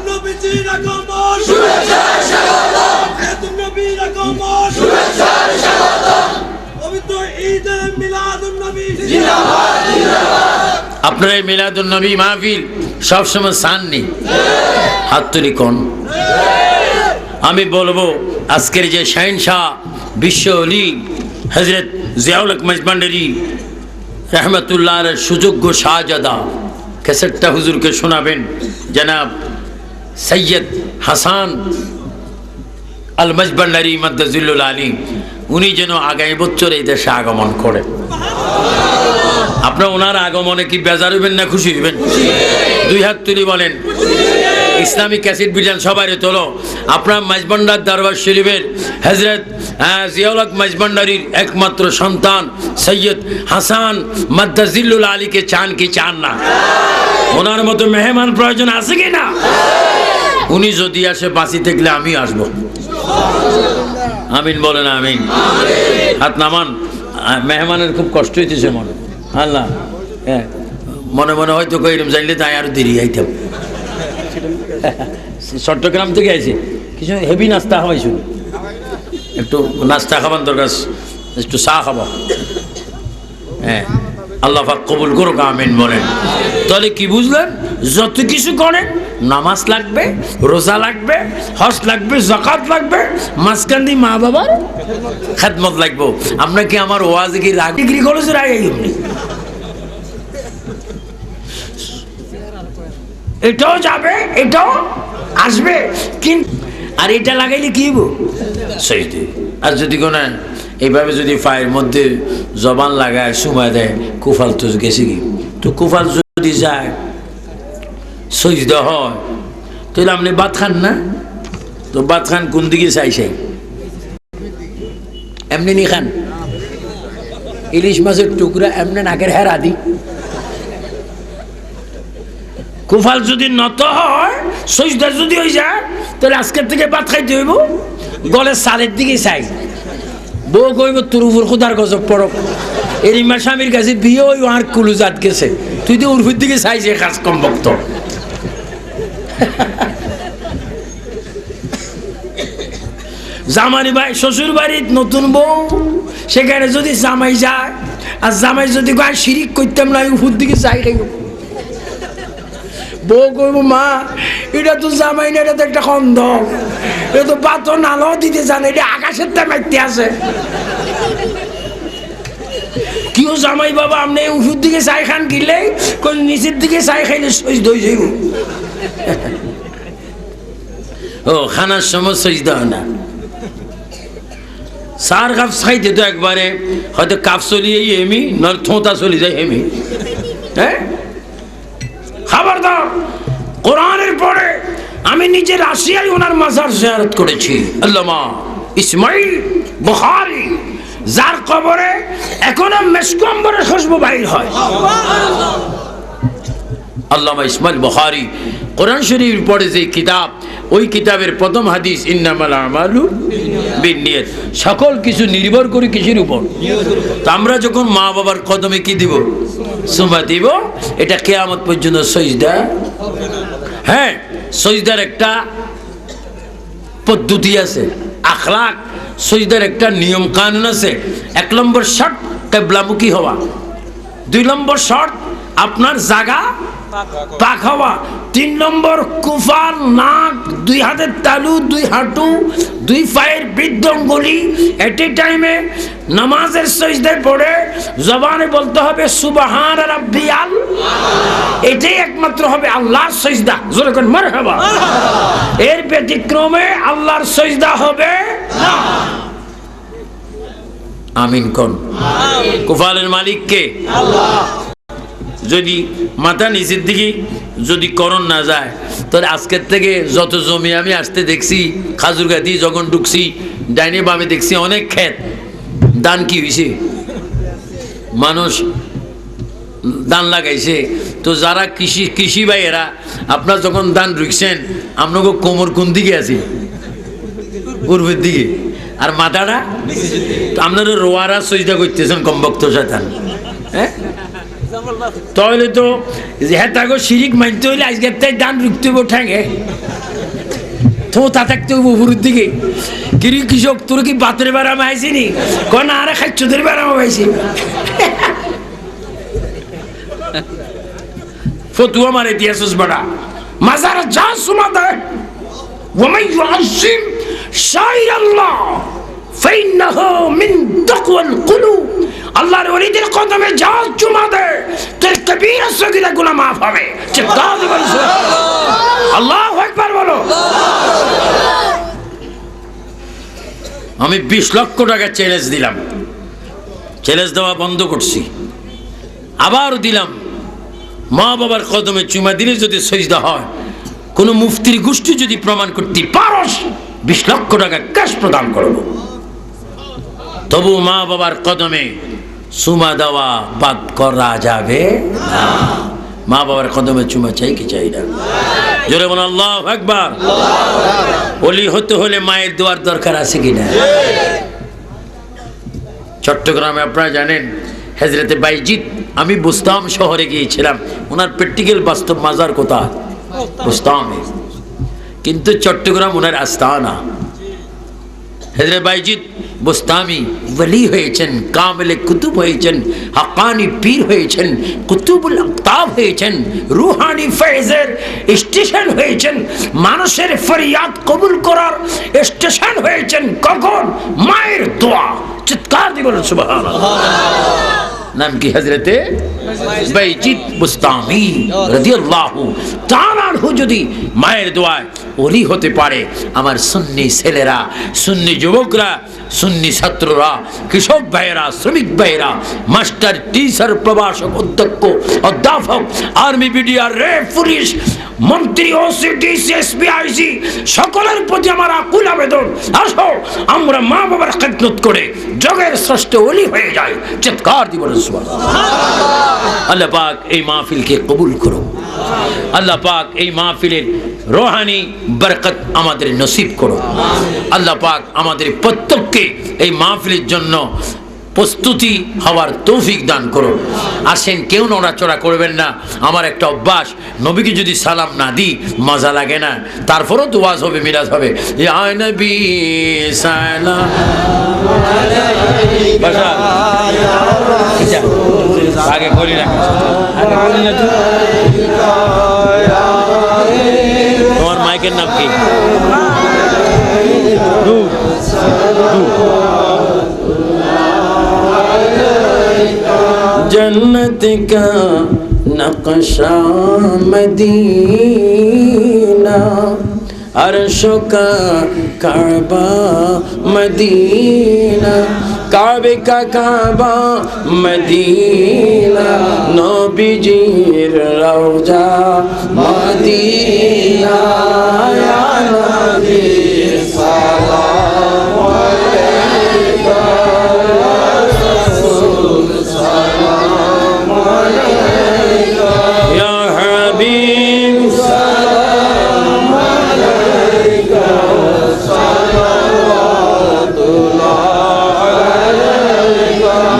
নবীজির আগমন শুভেচ্ছার স্বাগতম, নবীর আগমন শুভেচ্ছার স্বাগতম, পবিত্র ঈদ মিলাদুন নবী জিন্দাবাদ জিন্দাবাদ। আপনারা এই মিলাদুন নবী মাহফিল সবসময় চাননি, হাত তুলি কোন? আমি বলবো আজকের যে শাহিনশাহ বিশ্ব অলি হযরত জিয়াউল হক মজবান্ডারী রহমতুল্লাহ আলাইহির সুযোগ্য শাহজাদা, ক্যাসেটটা হুজুরকে শোনাবেন জনাব সৈয়দ হাসান আল মজবান্ডারী মাদ্দাজিল্লুল আলী, উনি যেন আগামী বছর এই দেশে আগমন করে। আপনার ওনার আগমনে কি বেজার হইবেন না খুশি হইবেন? দুই হাত তুলি বলেন ইসলামিক ক্যাসেট বিজান সবাই তোলো। আপনার মাইজবান্ডার দরবার শরীফের হযরত জিয়াউল হক মাইজবান্ডারীর একমাত্র সন্তান সৈয়দ হাসান মাদ্দাজিল্লুল আলীকে চান কি চান না? ওনার মতো মেহমান প্রয়োজন আছে কি না? উনি যদি আসে বাঁচি থাকলে আমি আসবো। আমিন বলেন আমিন। হাত নামান। মেহমানের খুব কষ্ট হইতেছে মনে আল্লাহ হ্যাঁ মনে মনে হয়তো কইরম যাইলে তাই আরো দেরি আইতাম চট্টগ্রাম থেকে আইছে কিছু হেভি নাস্তা খাওয়াই শুনি একটু নাস্তা খাবার দরকার একটু চা খাবো হ্যাঁ আল্লাহ পাক কবুল করুক আমিন বলেন তাহলে কি বুঝলেন যত কিছু করেন নামাজ লাগবে রোজা লাগবে হজ লাগবে যাকাত লাগবে মাঝখান দিয়ে মা বাবার খেদমত লাগবে আমরা কি আমার ওয়াজে কি রাগ ডিগ্রি কলেজের আগে এটাও যাবে এটাও আসবে কিন্তু আর এটা লাগাইলে কি হবো সইতে আর যদি কোনো এইভাবে যদি পায়ের মধ্যে জবান লাগায় সময় দেয় কুফাল তো গেছে কি তো কুফাল যদি যায় সজদা হয় তাহলে আপনি ভাত খান না তো ভাত খান কোন দিকে চাই এমনি নি খান ইলিশ মাছের টুকরা এমনি নাকের হেরা দি কুফাল যদি নত হয় সজদা যদি হয়ে যায় তাহলে আজকের থেকে ভাত খাইতে হইব গলের সালের দিকে চাই বউ কইব তোর উপর খুদার গজব পড়ক এরিমা স্বামীর কাছে বিয়ে ওই আর কুলুজাত গেছে তুই তো উর্ফির দিকে চাইছে কাজ কম ভক্ত জামাই ভাই শ্বশুর বাড়ির নতুন বউ সেখানে যদি জামাই যায় আর জামাই যদি কয় শিরিক করতাম না উপর দিকে চাই খাইব বউ কইব মা এটা তো জামাই না এটা তো একটা খন্দ এটা তো পাথর নালাও দিতে জানে এটা আকাশের মাইতে আছে কেউ জামাই বাবা আপনি উঁচুর দিকে চাই খান গিলে কোন নিচের দিকে চাই খাইলে সজদা হয়ে যাইব ও খানার সময় সজদা হয় না চার কাপ খাইতে তো একবারে হয়তো কাপ চলিয়ে এমি নয় থোঁতা চলে যায় এমি হ্যাঁ খবরদার কোরআনের পরে আমি নিজে রাশিয়ায় ওনার মাজার জিয়ারত করেছি আল্লামা ইসমাইল বুখারী যার কবরে এখনো মেসকম্বরের খুশবু বাইর হয় আল্লামা ইসমাইল বুখারী কোরআন শরীফের পড়ে যে কিতাব ওই কিতাবের প্রথম হাদিস ইন্নামাল আমালু বিন্নিয়াত সকল কিছু নির্ভর করে কিসের উপর তো আমরা যখন মা বাবার কদমে কি দিব সুমা দিব এটা কিয়ামত পর্যন্ত সিজদা হ্যাঁ সিজদার একটা পদ্ধতি আছে আখলাক সিজদার একটা নিয়ম কানুন আছে এক নম্বর শর্ত কিবলামুখী হওয়া দুই নম্বর শর্ত আপনার জায়গা পাক হওয়া তিন নম্বর কুফার নাক দুই হাতের তালু দুই হাঁটু দুই পায়ের বৃদ্ধঙ্গুলি এট এ টাইমে নামাজের সিজদায় পড়ে জবানে বলতে হবে সুবহান রাব্বিয়াল এটাই একমাত্র হবে আল্লাহর সিজদা জোরে করে মারহাবা এর ব্যতিক্রমে আল্লাহর সিজদা হবে না আমিন কোন কুফালের মালিক কে আল্লাহ যদি মাথা নিচের দিকে যদি করণ না যায় তাহলে আজকের থেকে যত জমি আমি আসতে দেখছি খাজুরগাতি যখন ঢুকছি ডাইনে বামে দেখছি অনেক ক্ষেত দান কি হয়েছে মানুষ দান লাগাইছে তো যারা কৃষি ভাইয়েরা আপনার যখন দান ঢুকছেন আপনাকে কোমর কোন দিকে আছে পূর্বের দিকে আর মাথাটা তো আপনারা রোয়ারা সজদা করতেছেন কমবক্ত শয়তান হ্যাঁ তাহলে তো হেতাগো শিরিক মানতে হইলে আজকে তাই দান রুখতে হইব ঠ্যাঙে তো তা থাকতে হইব উপরের দিকে কিরি কৃষক তোর কি বাতের বেড়াম আইসি নি কন আরে খাচ্ছদের বেড়াম আইসি ফতুয়া মারে দিয়েছিস বড়া মাজার যা সুমা দেয় ওমাই ইউআযিম শাইর আল্লাহ ফাইন্নাহু মিন তাকওয়াল কুলুব আল্লাহর ওলিদের কদমে যা চুমা দে তোর কবিরা সগীরা গুনাহ মাফ হবে চিৎকার দিয়ে বল আল্লাহু আকবার বলো আমি 20 লক্ষ টাকা চ্যালেঞ্জ দিলাম চ্যালেঞ্জ দেওয়া বন্ধ করছি আবার দিলাম মা বাবার কদমে চুমা দিলে যদি সিজদা হয় কোন মুফতির গোষ্ঠী যদি প্রমাণ করতে পারস 20 লক্ষ টাকা ক্যাশ প্রদান করব তবু মা বাবার কদমে চুমা দেওয়া বাদ করা যাবে না মা বাবার কদমে চুমা চাই কি চাই না জোরে বল আল্লাহু আকবার ওলি হতে হলে মায়ের দোয়ার দরকার আছে কিনা চট্টগ্রামে আপনারা জানেন হযরতে বাইজিদ, আমি বুস্তাম শহরে গিয়েছিলাম, ওনার প্র্যাকটিক্যাল বাস্তব মাজার কোথায়? বুস্তামে। কিন্তু চট্টগ্রাম ওনার আস্তানা। হযরত বাইজিদ বুস্তামি ওলি হয়েছেন, কামিলে কুতুব হয়েছেন, হাক্কানি পীর হয়েছেন, কুতুবুল আকতাব হয়েছেন, রুহানি ফয়েজের স্টেশন হয়েছেন, মানুষের ফরিয়াদ কবুল করার স্টেশন হয়েছেন। কখন? মায়ের দোয়া। চিৎকার দিয়ে বলেন সুবহানাল্লাহ। নাম কি? হযরতে বাইজিদ বুস্তামি রাদিয়াল্লাহু তাআলা আনহু যদি মায়ের দোয়ায় ওলি হতে পারে, আমার সুন্নি ছেলেরা, সুন্নি যুবকরা, সুন্নি ছাত্ররা, কৃষক ভাইয়েরা, শ্রমিক ভাইয়েরা, মাস্টার, টিচার, প্রভাষক, অধ্যক্ষ, অধ্যাপক, আর্মি, বিডিআর, রেড, পুলিশ, মন্ত্রী, ওসি, ডিসি, এসপি, আইসি, সকলের প্রতি আমার আকুল আবেদন, আসো আমরা মা বাবার খেদমত করে জগের শ্রেষ্ঠ ওলি হয়ে যাই। চিৎকার দিব সুবহানাল্লাহ। আল্লাহ পাক এই মাহফিলকে কবুল করো। আল্লাহ পাক এই মাহফিলের রোহানি বরকত আমাদের নসিব করো। আল্লাহ পাক আমাদের প্রত্যেককে এই মাহফিলের জন্য প্রস্তুতি হওয়ার তৌফিক দান করো। আসেন, কেউ নড়াচড়া করবেন না। আমার একটা অভ্যাস, নবীকে যদি সালাম না দিই মজা লাগে না, তারপরও তো ওয়াজ হবে, মিলাদ হবে। ইয়া নবী সালাম আলাইকা, আগে করি না, তোমার মাইকের নাম কি? जन्नत का नक्शा मदीना, अर्शों का काबा मदीना, काबे का काबा मदीना, नबीजीर रौजा मदीना, या नबी सलाम अलैका,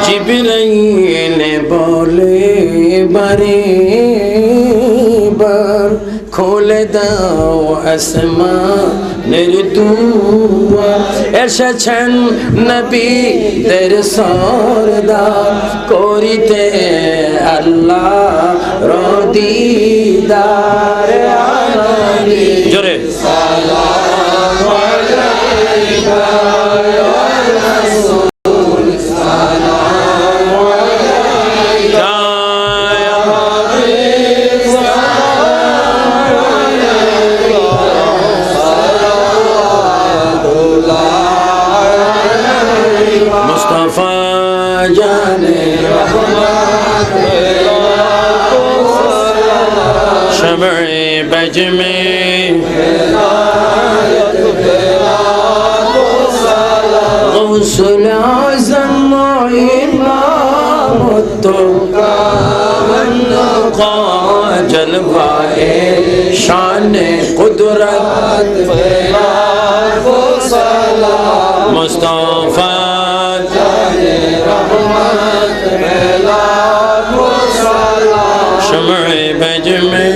জিবরাইল বলে বারে বার, খুলে দাও আসমানের দুয়ার, এসেছেন নবীদের সরদার, করিতে আল্লাহ রদিদার। জোরে সালাম আলাইকা ইয়া রাসূল, সালাম আলাইকা ইয়া হাবিব, সালাম আলাইকা, সালাওয়াতুল্লাহ আলাইকা, মুস্তাফা জানে রহমত शमए बज में गौसुल आज़म इमाम तुका जलवाए शान कुदरत मुस्तफा शमए बज में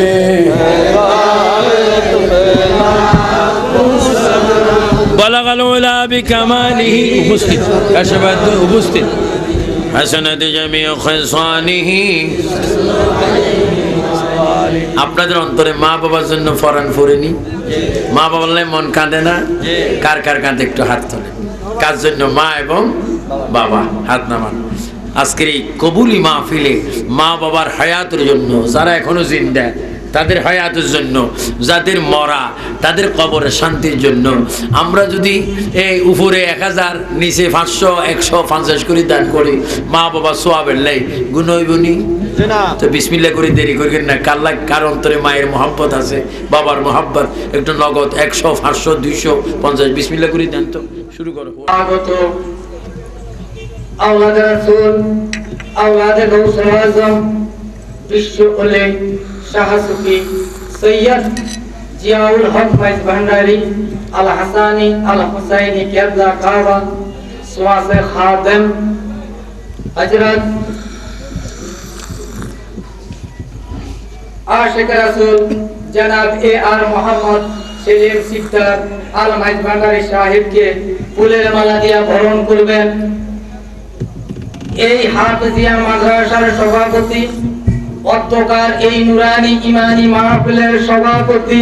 बलगल उला बिकमालिही, उपस्थित कशबत उपस्थित, हसनत जमी खसानिही। আপনাদের অন্তরে মা বাবার জন্য ফরান ফুরেনি? মা বাবার মন কাঁদে না? কার কার কাঁদে একটু হাত তোলে। কার জন্য? মা এবং বাবা। হাত নামান। আজকের এই কবুলি মাহফিলে মা বাবার হায়াতের জন্য, যারা এখনো জিন্দা তাদের হায়াতের জন্য, যাদের মরা তাদের কবরের শান্তির জন্য, আমরা যদি এই উপরে 1000 নিচে 500 150 করে দান করি, মা বাবা সোয়াবের লাই গুণ হইবনি? তো বিসমিল্লাহ করে দেরি করেন না। কার অন্তরে মায়ের মোহাব্বত আছে, বাবার মোহাব্বত, একটু নগদ 100 500 250 বিসমিল্লাহ করে দেন। তো শুরু করো। আগত আওলাদে রাসূল, আওলাদে গৌসুল আজম, বিশ্ব ওলি শাহ সুফি সৈয়দ জিয়াউল হক ফাইজ ভান্ডারী আল হাসানি আল হুসাইনি কেবলা কাবা সোয়াসে খাদেম হযরত আশিক রাসূল জনাব A.R. মোহাম্মদ সেলিম সিকদার আল মাইজ ভান্ডারী সাহেবকে ফুলের মালা দিয়ে বরণ করবেন। এই হাফেজিয়া মাদ্রাসার সভাপতি অধ্যকার এই নুরানি ইমানি মাহফিলের সভাপতি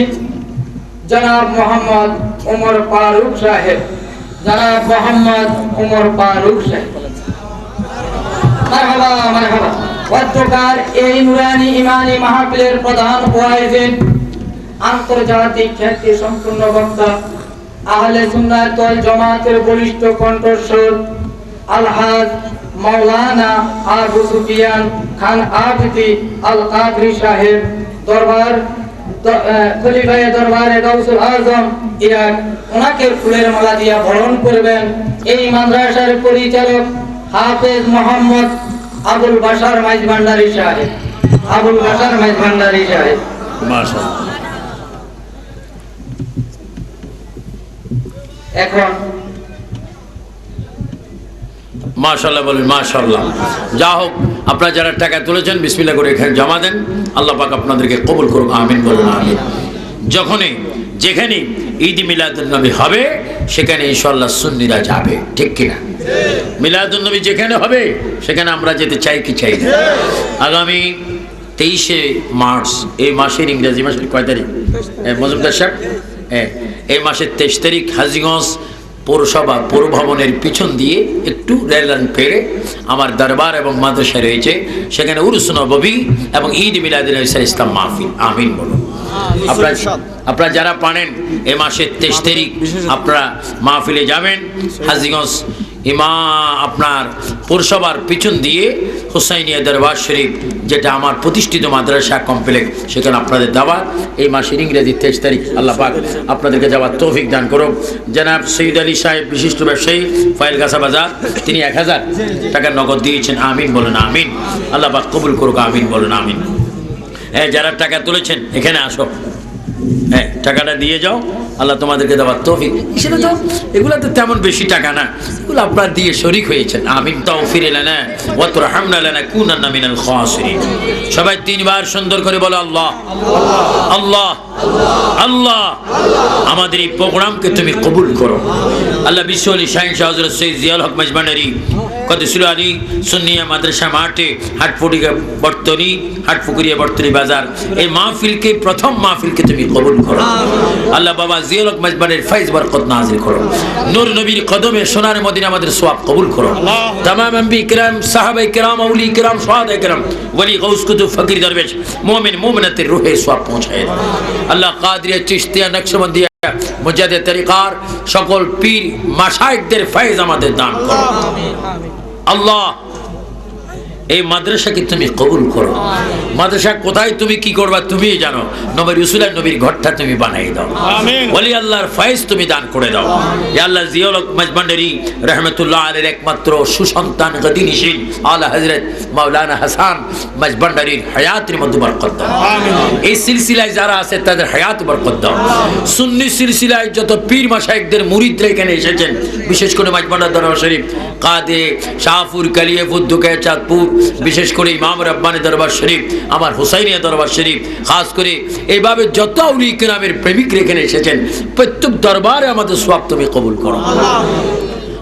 জনাব মোহাম্মদ ওমর ফারুক সাহেব, জনাব মোহাম্মদ ওমর ফারুক সাহেব। মারহাবা মারহাবা। অধ্যকার এই নুরানি ইমানি মাহফিলের প্রধান ওয়াইজিন আন্তর্জাতিক খ্যাতি সম্পন্ন বক্তা আহলে সুন্নাত ওয়াল জামাতের বলিষ্ঠ কণ্ঠস্বর আলহাজ মাওলানা আবু সুফিয়ান খান আবদি আল কাদরি সাহেব, দরবার খলিফায়ে দরবারে গাউসুল আজম ইরাক, ওনাকে ফুলের মালা দিয়ে বরণ করবেন। এই মাদ্রাসার পরিচালক হাফেজ মোহাম্মদ আবুল বাশার মাইজ ভান্ডারী সাহেব, আবুল বাশার মাইজ ভান্ডারী সাহেব। মাশাআল্লাহ। এখন মাশাআল্লাহ বলেন মাশাআল্লাহ। যা হোক, আপনারা যারা টাকা তুলেছেন বিসমিল্লাহ করে এখানে জমা দেন। আল্লাহ পাক আপনাদেরকে কবুল করুন, আমিন বলুন আমিন। যখনই যেখানে ঈদ মিলাদুন নবী হবে সেখানে ইনশাআল্লাহ সুন্নিরা যাবে, ঠিক কিনা? মিলাদুন নবী যেখানে হবে সেখানে আমরা যেতে চাই কি চাই না? আগামী 23শে মার্চ, এই মাসের ইংরেজি মাসের কয় তারিখ মজুমদার সাহেব? এই মাসের 23 তারিখ হাজীগঞ্জ পৌরসভা পৌরভবনের পিছন দিয়ে একটু রেললাইন পেরে আমার দরবার এবং মাদ্রাসা রয়েছে, সেখানে উরুস নববী এবং ঈদ মিলাদুন নবী ইসলাম মাহফিল, আমিন বলুন। আপনারা যারা পারেন এই মাসের 23 তারিখ আপনারা মাহফিলে যাবেন। হাজীগঞ্জ আপনার পৌরসভার পিছন দিয়ে হুসাইনিয়া দরবার শরীফ, যেটা আমার প্রতিষ্ঠিত মাদ্রাসা কমপ্লেক্স, সেখানে আপনাদের দাওয়াত। এই মাসের ইংরেজি 23 তারিখ। আল্লাহ পাক আপনাদেরকে যাওয়ার তৌফিক দান করুন। জনাব সৈয়দ আলী সাহেব বিশিষ্ট ব্যবসায়ী ফাইলগাছা বাজার, তিনি 1000 টাকা নগদ দিয়েছেন, আমিন বলেন আমিন। আল্লাহ পাক কবুল করুক, আমিন বলেন আমিন। যারা টাকা তুলেছেন এখানে আসো, টাকাটা দিয়ে যাও, আল্লাহ তোমাদেরকে দেওয়ার তৌফিক। সেটা তো এগুলো তো তেমন বেশি টাকা না, এগুলো আপনারা দিয়ে শরীক হয়েছেন, আমিন। তাওফির লানা ওয়া তুরহামনা লানাকুনান্না মিনাল খাসিরিন। সবাই 3 বার সুন্দর করে বলো আল্লাহ আল্লাহ আল্লাহ। আমাদের এই প্রোগ্রামকে তুমি কবুল করো আল্লাহ। বিশ্ব আলী শাহিন শাহ হযরত সৈয়দ জিয়াউল হক মাইজবান্ডারী কদসুল আলী সুন্নিয়া মাদ্রাসা মাঠে হাটপুকুরিয়া বর্তনী বাজার, এই মাহফিলকে, প্রথম মাহফিলকে তুমি কবুল করো আল্লাহ। বাবা জিয়াউল হক মাইজবান্ডারীর ফাইজ বরকত নাযিল করো। নূর নবীর কদমে সোনার মদিনা আমাদের সওয়াব কবুল করো। তামাম আম্বিয়া কিরাম, সাহাবায়ে কিরাম, আউলি কিরাম, শুহাদায়ে কিরাম, ওলি গাউস কুতুব ফকির দরবেশ, মুমিন মুমিনাতের রূহে সওয়াব পৌঁছায় দাও আল্লাহ। কাদরিয়া, চিশতিয়া, নকশবন্দিয়া, মুজাদ্দিদ তরিকার সকল পীর মাশায়েখদের ফাইজ আমাদের দান করো আল্লাহ। এই মাদ্রাসাকে তুমি কবুল করো। মাদ্রাসা কোথায় তুমি কি করবা তুমি জানো। নবী রাসূলের নবীর ঘরটা তুমি বানাই দাও, ওলি আল্লাহর ফায়েজ তুমি দান করে দাও। ইয়া আল্লাহ, জিয়াউল হক মাইজবান্ডারী রাহমাতুল্লাহ আলাইহির একমাত্র সুসন্তান গদিনিশীন আলা হযরত মাওলানা হাসান মাইজবান্ডারীর হায়াতের মধ্যে বরকত দাও। এই সিলসিলায় যারা আছে তাদের হায়াতে বরকত দাও। সুন্নি সিলসিলায় যত পীর মাশায়েখদের মুরিদরা এখানে এসেছেন, বিশেষ করে মাইজবান্ডার দরবার শরীফ, কাদে, শাহপুর, কালিয়াপুর, দুকায়, চাঁদপুর, বিশেষ করে ইমাম রব্বানী দরবার শরীফ, আমার হুসাইনিয়া দরবার শরীফ, খাস করে এইভাবে যত আউলিয়া কিরামের প্রেমিক এখানে এসেছেন, প্রত্যেক দরবারে আমাদের সওয়াব তুমি কবুল করো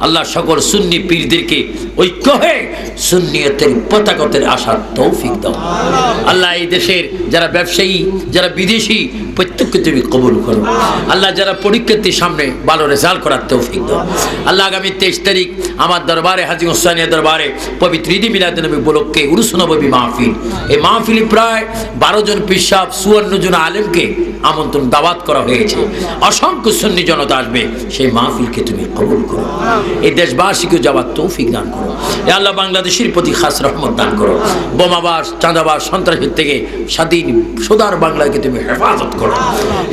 আল্লাহ। সকল সুন্নি পীরদেরকে ঐক্য হয়ে সুন্নিয়তের পতাকাতে আসার তৌফিক দাও আল্লাহ। এই দেশের যারা ব্যবসায়ী, যারা বিদেশি, প্রত্যেককে তুমি কবুল করো আল্লাহ। যারা পরীক্ষার্থীর সামনে ভালো রেজাল্ট করার তৌফিক দাও আল্লাহ। আগামী 23 তারিখ আমার দরবারে, হাজী হুসাইনিয়া দরবারে পবিত্র ঈদ মিলাদুন নবী উপলক্ষে উরুস নববী মাহফিল। এই মাহফিলে প্রায় 12 জন পীর সাহেব, 54 জন আলেমকে আমন্ত্রণ দাওয়াত করা হয়েছে। অসংখ্য সুন্নি জনতা আসবে, সেই মাহফিলকে তুমি কবুল করো। এই দেশবাসীকে যাওয়ার তৌফিক দান করো এ আল্লাহ। বাংলাদেশের প্রতি খাস রহমত দান করো। বোমাবাস, চাঁদাবাস, সন্ত্রাসের থেকে স্বাধীন সোদার বাংলাকে তুমি হেফাজত করো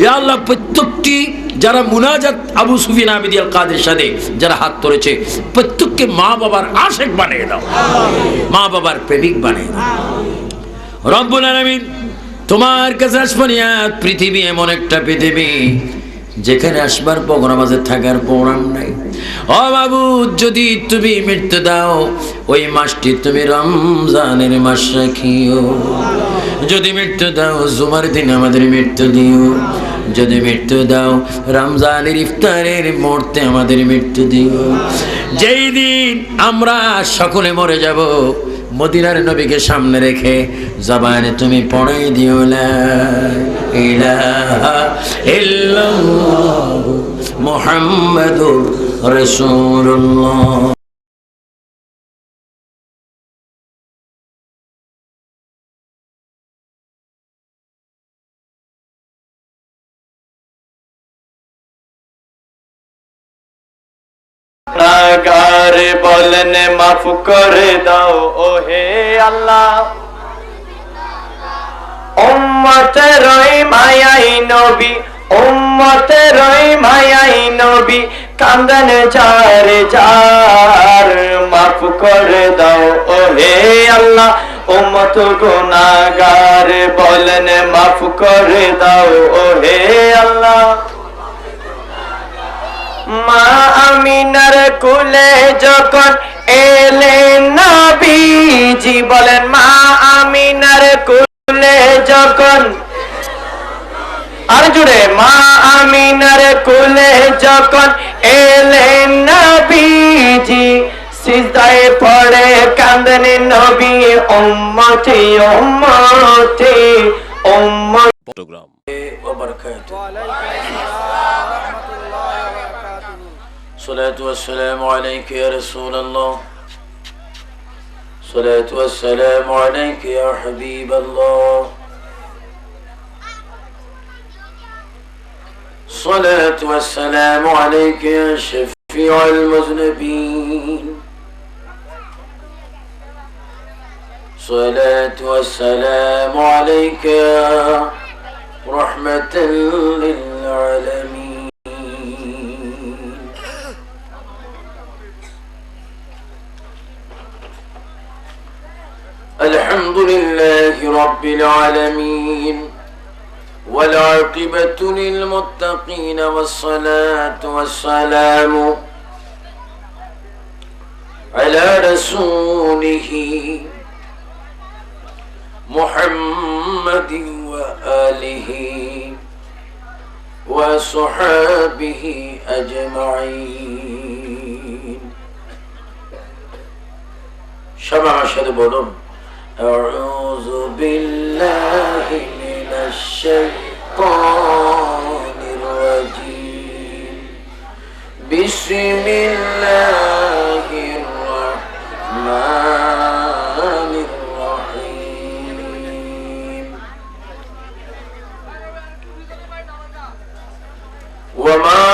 এ আল্লাহ। প্রত্যেকটি যারা মুনাজাত আবু সুফিয়ান আবিদি আল কাদের সাথে যারা হাত ধরেছে, প্রত্যেককে মা বাবার আশেক বানিয়ে দাও, মা বাবার প্রেমিক বানিয়ে দাও রব্বুল আলামিন। তোমার কাছে আসমানিয়াত পৃথিবী এমন একটা পৃথিবী যেখানে আসবার প্রোগ্রাম আছে থাকার প্রোগ্রাম নাই। ও বাবু, যদি তুমি মৃত্যু দাও ওই মাসটি তুমি রমজানের মাস রাখিও। যদি মৃত্যু দাও জুমার দিন আমাদের মৃত্যু দিও। যদি মৃত্যু দাও রমজানের ইফতারের মুহূর্তে আমাদের মৃত্যু দিও। যেই দিন আমরা সকলে মরে যাব, মদিনার নবীকে সামনে রেখে জবানে তুমি পড়াই দিও লা ইলাহা ইল্লাল্লাহু মুহাম্মাদুর রাসূলুল্লাহ। গুনাহগার বলেন মাফ করে দাও ও হে আল্লাহ। উম্মতের মায়াই নবী, উম্মতের মায়াই নবী, কান্দন যার যার মাফ করে দাও ও হে আল্লাহ। উম্মত গুনাহগার বলেন মাফ করে দাও ও হে আল্লাহ। মা আমিনার কুলে যখন এলেন নবীজি, বলেন মা আমিনার কুলে যখন, আর জুড়ে, মা আমিনার কুলে যখন এলেন নবীজি, সিজদায় পড়ে কাঁদেন নবী, উম্মতি উম্মতি উম্মতি ওয়া বারাকাতুহু। الصلاة والسلام عليك يا رسول الله، الصلاة والسلام عليك يا حبيب الله، الصلاة والسلام عليك يا شفيع المذنبين، الصلاة والسلام عليك يا رحمة للعالمين. الحمد لله رب العالمين، والعاقبة للمتقين، والصلاة والسلام على رسوله محمد وآله وصحابه أجمعين. شبع شد بولون. أعوذ بالله من الشيطان الرجيم، بسم الله الرحمن الرحيم. وما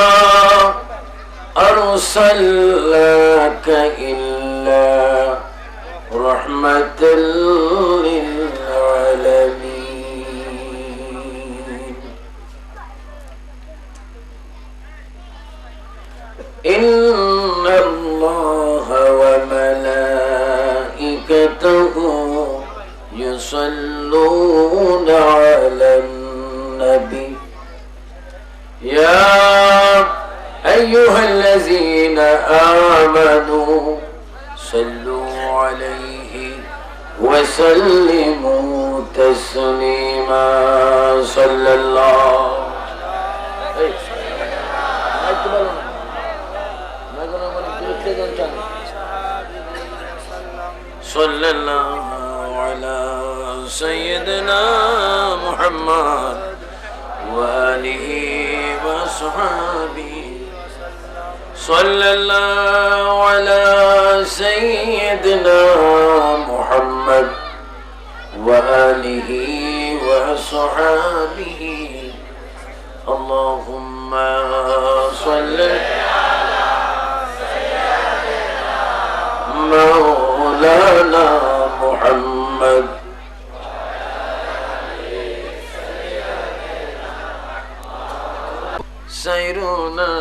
أرسلناك إلا رحمة للعالمين. إن الله وملائكته يصلون على النبي، يا أيها الذين آمنوا صلوا عليه وسلموا تسليما. صلى الله صلى الله على سيدنا محمد وآله وصحبه. صلى الله على سيدنا محمد وآله وصحبه. اللهم صل على سيدنا مولانا محمد سيرنا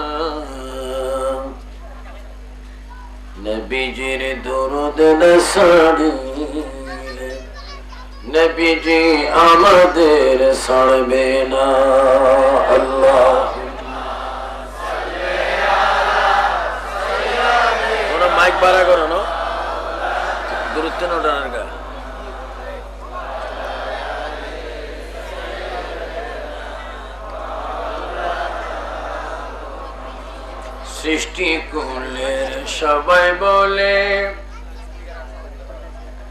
নবীজির দরুদ নসারিলে নবীজি আমাদের ছাড়বে না। আল্লাহ বাড়া করো না দূরত্ব নোটার গা সৃষ্টি করলে সবাই বলে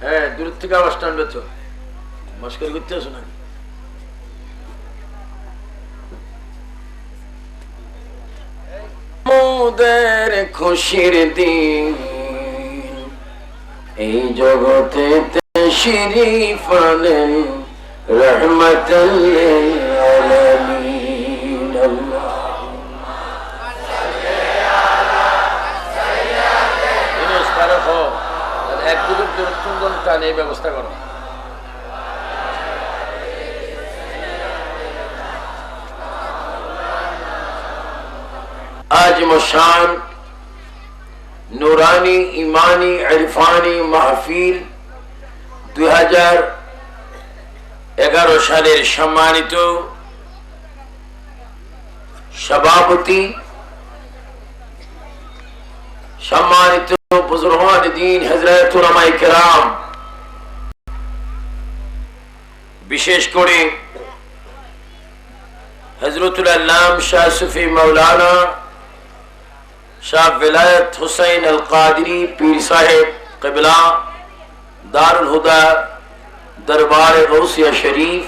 হ্যাঁ দূর থেকে আওয়াজ টানবে তো মস্কর করতে আসো নাকি মোদের খুশির দিন এই জগতে শরীফ আনেন রহমতুল লিল আলামিন এক দুজন দূরত্বজন টানে ব্যবস্থা করো आज मशान नूरानी ईमानी इरफानी महफिल 2011 সালের সম্মানিত সভাপতি সম্মানিত বুজুর্গান দ্বীন হযরত উলামায়ে কেরাম বিশেষ করে হযরতুল আল্লাম শাহ সুফি মাওলানা शाह विलायत हुसैन अल कादरी पीर साहेब क़िबला दारुल हुदा दरबार गौसिया शरीफ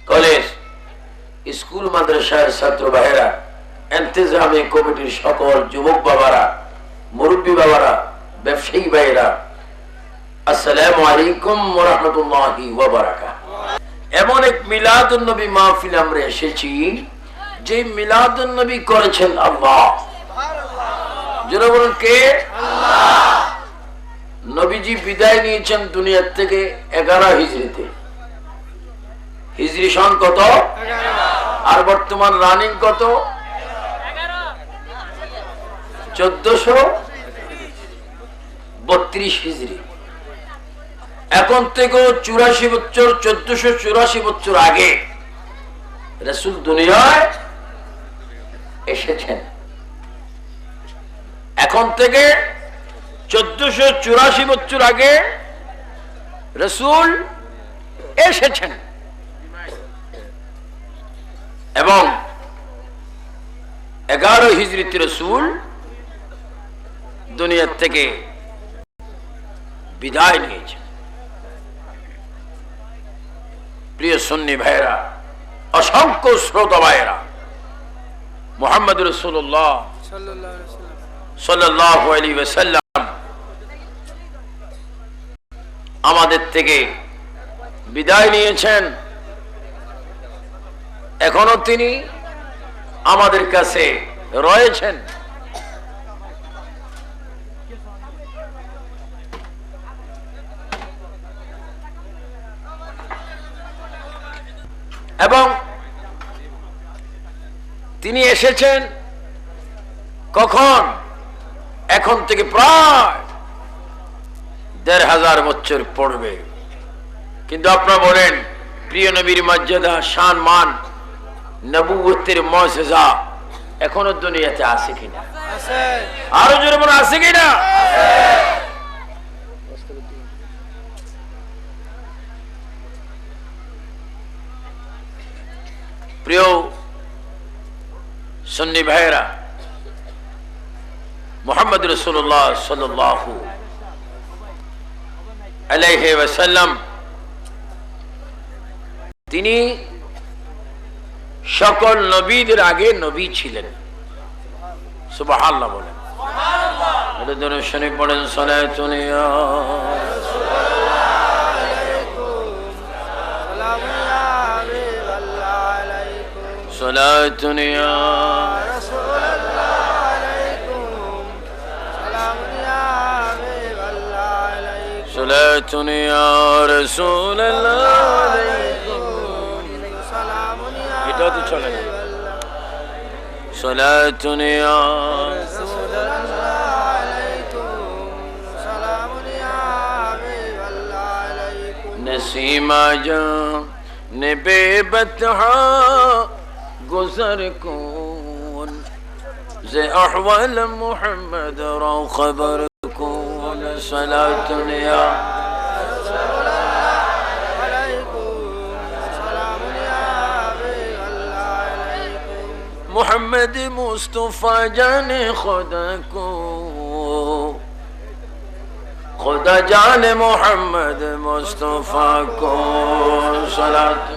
कॉलेज स्कूल मदरसार छात्र भाइरा इंतजामी कमिटिर सकल युवक बाबारा मुरब्बी बाबारा व्यवसायी भाइरा अस्सलामु आलैकुम वा रहमतुल्लाहि वा बाराकातुहू एमन एक मिलादुन नबी महफिल आमरा एसेছি যে মিলাদুন নবী করেছেন আল্লাহ যারা বলেন কে আল্লাহ নবীজি বিদায় নিয়েছেন দুনিয়া থেকে 11 হিজরিতে হিজরি সন কত 11 আর বর্তমান রানিং কত 1432 হিজরি এখন থেকে 84 বছর 1484 বছর আগে রাসূল দুনিয়ায় এসেছেন এখন থেকে 1484 বছর আগে রাসূল এসেছেন এবং 11 হিজরিতে রাসূল দুনিয়া থেকে বিদায় নিয়েছেন প্রিয় সুন্নি ভাইরা असंख्य श्रोता भाइरा मुहम्मद रसूलुल्लाह सल्लल्लाहु अलैहि वसल्लम আমাদের থেকে বিদায় নিয়েছেন এখনো তিনি আমাদের কাছে রয়েছেন এবং তিনি এসেছেন কখন এখন থেকে প্রায় 1500 বছর পূর্বে কিন্তু আপনারা বলেন প্রিয় নবীর মর্যাদা সম্মান নবুয়তের মুজিজা এখনো দুনিয়াতে আছে কিনা আছে আরো জোরে বলেন আছে কিনা আছে প্রিয় সুন্নি ভাইরা মুহাম্মদ রাসূলুল্লাহ সাল্লাল্লাহু আলাইহি ওয়াসাল্লাম তিনি সকল নবীদের আগে নবী ছিলেন সুবহানাল্লাহ বলেন সুবহানাল্লাহ এটা ধরে শুনে পড়েন সালাতুন ইয়া صلاة يا رسول الله عليكم سلام يا حبيب الله عليكم صلاة يا رسول الله عليكم سلام يا حبيب الله صلاة يا رسول الله عليكم سلام يا حبيب الله عليكم نسيما جان بے بتہا गुजर कौन যে আহওয়াল মুহাম্মদ রা খবর কোন সালাতুন ইয়া मोहम्मद मुस्तफा जाने खुदा को खुदा जाने मोहम्मद मुस्तफा को सलात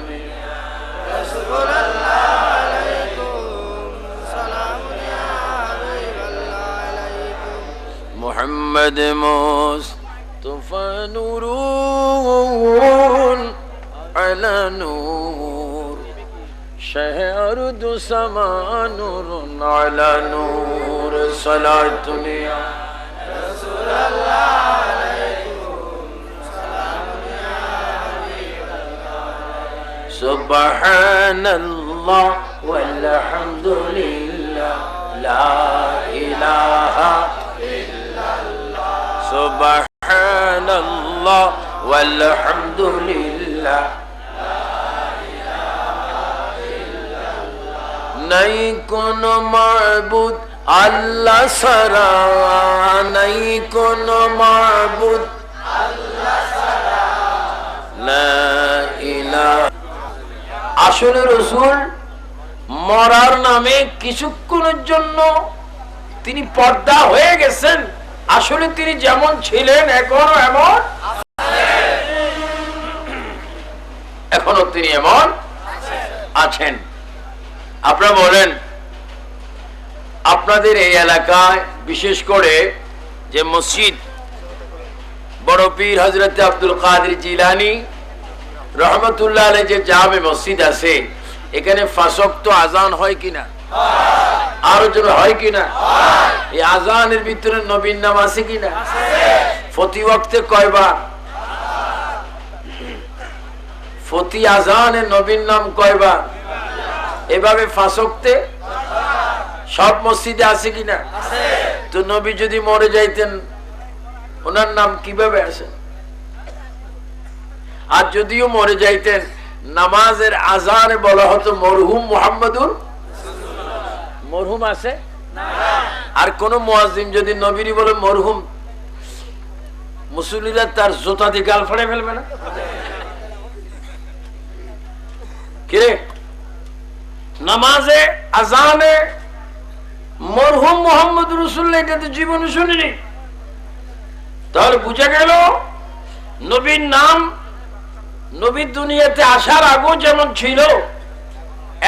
मोहम्मद मुस्तफा नूरुन अला नूर शहर दो समा नूर अला नूर सलातुन या रसूल अल्लाह अलैकुम सलाम या हबीब अल्लाह सुबहानल्लाह वल्हम्दुलिल्लाह ला इलाहा इल्लल्लाह सुबहानल्लाह वल्हम्दुलिल्लाह नहीं कोनो माबूद अल्लाह सरा नहीं कोनो माबूद अल्लाह सरा ला इलाहा আসলে রাসূল মরার নামে কিছুক্ষণের জন্য তিনি পর্দা হয়ে গেছেন আসলে তিনি যেমন ছিলেন এখনো তিনি এমন আছেন আপনারা বলেন আপনাদের এই এলাকায় বিশেষ করে যে মসজিদ বড় পীর হযরত আব্দুল কাদের জিলানী রহমাতুল্লাহ আলাইহি যে জামে মসজিদ আছে এখানে পাঁচ ওয়াক্ত আযান হয় কিনা আর জোরে হয় কিনা এই আযানের ভিতরে নবীর নাম আছে কিনা প্রতি ওয়াক্তে কয়বার প্রতি আযানে নবীর নাম কয়বার এভাবে পাঁচ ওয়াক্তে সব মসজিদে আছে কিনা তো নবী যদি মরে যাইতেন ওনার নাম কিভাবে আসে আর যদিও মরে যাইতেন নামাজের আযানে বলা হতো মরহুম মুহাম্মাদুর মরহুম আছে আর কোন মুয়াজ্জিন যদি নবীরই বলে মরহুম মুসল্লিরা তার জুতা দিয়ে গাল ফাড়ে ফেলবে না কি রে নামাজে আযানে মরহুম মুহাম্মদ রাসূলুল্লাহ এটা তো জীবনে শুনিনি তাহলে বুঝা গেল নবীর নাম নবী দুনিয়াতে আসার আগেও যেমন ছিল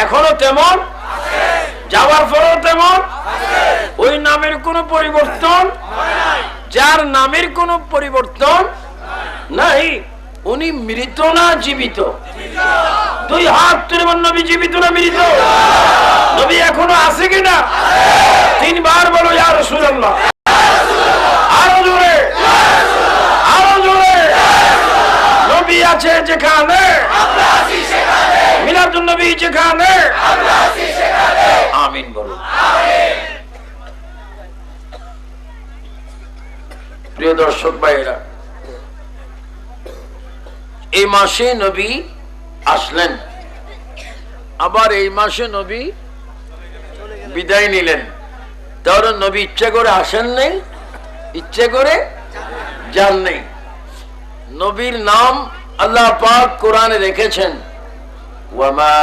এখনো তেমন আছে যাওয়ার পরেও তেমন আছে ওই নামের কোনো পরিবর্তন নাই যার নামের কোনো পরিবর্তন নাই উনি মৃত না জীবিত দুই হাত তুলে বল নবী জীবিত না মৃত নবী এখনো আছে কিনা তিনবার বলো ইয়া রাসূলুল্লাহ আরো জোরে আরো জোরে নবী আছে যেখানে আমরা আছি সেখানে মিলাদুন নবী যেখানে আমরা আছি সেখানে আমিন বলো আমিন প্রিয় দর্শক ভাইরা এই মাসে নবী আসলেন আবার এই মাসে নবী বিদায় নিলেন তাহলে নবী ইচ্ছা করে আসেন নাই ইচ্ছা করে যান নাই নবীর নাম আল্লাহ পাক কোরআনে রেখেছেন ওয়ামা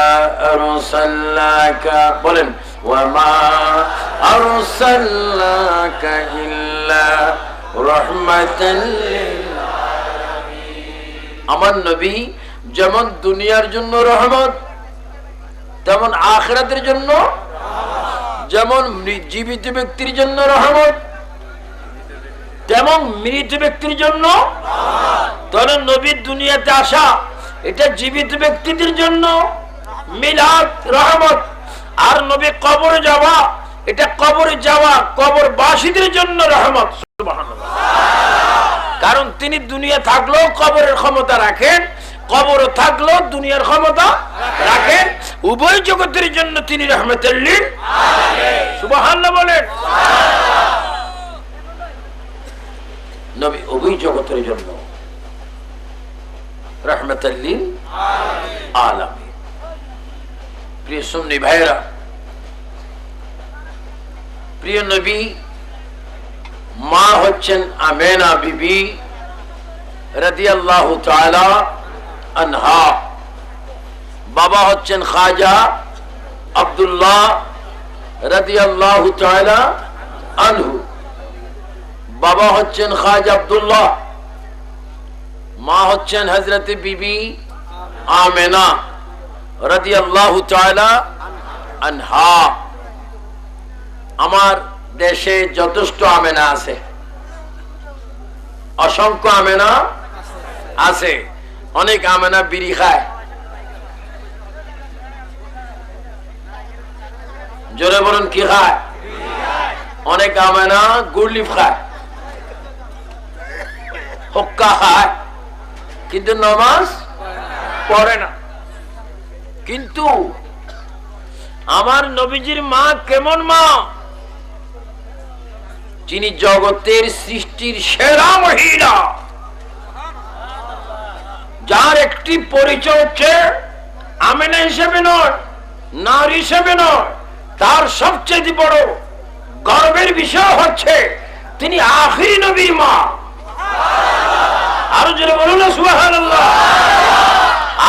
আরসালনাকা বলেন ওয়ামা আরসালনাকা ইল্লা রাহমাতাল লিল আমার নবী যেমন দুনিয়ার জন্য রহমত তেমন আখিরাতের জন্য যেমন জীবিত ব্যক্তির জন্য রহমত তেমন মৃত ব্যক্তির জন্য তাহলে নবীর দুনিয়াতে আসা এটা জীবিত ব্যক্তিদের জন্য মিলাদ রহমত আর নবী কবরে যাওয়া এটা কবরে যাওয়া কবরবাসীদের জন্য রহমত সুবহানাল্লাহ কারণ তিনি দুনিয়া থাকলেও কবরের ক্ষমতা রাখেন কবর থাকলেও দুনিয়ার ক্ষমতা রাখেন উভয় জগতের জন্য তিনি রহমতুল লিল আলামিন সুবহানাল্লাহ বলেন নবী উভয় জগতের জন্য রহমতুল লিল আলামিন প্রিয় সুন্নি ভাইরা প্রিয় নবী মা হচ্ছেন আমেনা বিবি রাদিয়াল্লাহু তাআলা আনহা, বাবা হচ্ছেন খাজা আব্দুল্লাহ রাদিয়াল্লাহু তাআলা আনহু। বাবা হচ্ছেন খাজা আব্দুল্লাহ, মা হচ্ছেন হযরত বিবি আমেনা রাদিয়াল্লাহু তাআলা আনহা। আমার দেশে যথেষ্ট আমেনা আছে, অসংখ্য আমেনা আছে। অনেক আমেনা বিড়ি খায়, জোরে বলুন কি খায়? অনেক আমেনা গুড়লিফ খায়, হুক্কা খায়, কিন্তু নামাজ পড়ে না। কিন্তু আমার নবীজির মা কেমন মা? যিনি জগতের সৃষ্টির সেরা মহিলা, যার একটি পরিচয় হচ্ছে আমেনা হিসেবে নয়, নারী হিসেবে নয়, তার সবচেয়ে বড় গর্বের বিষয় হচ্ছে তিনি আখিরি নবীর মা। আরো জোরে বলুন না সুবহানাল্লাহ।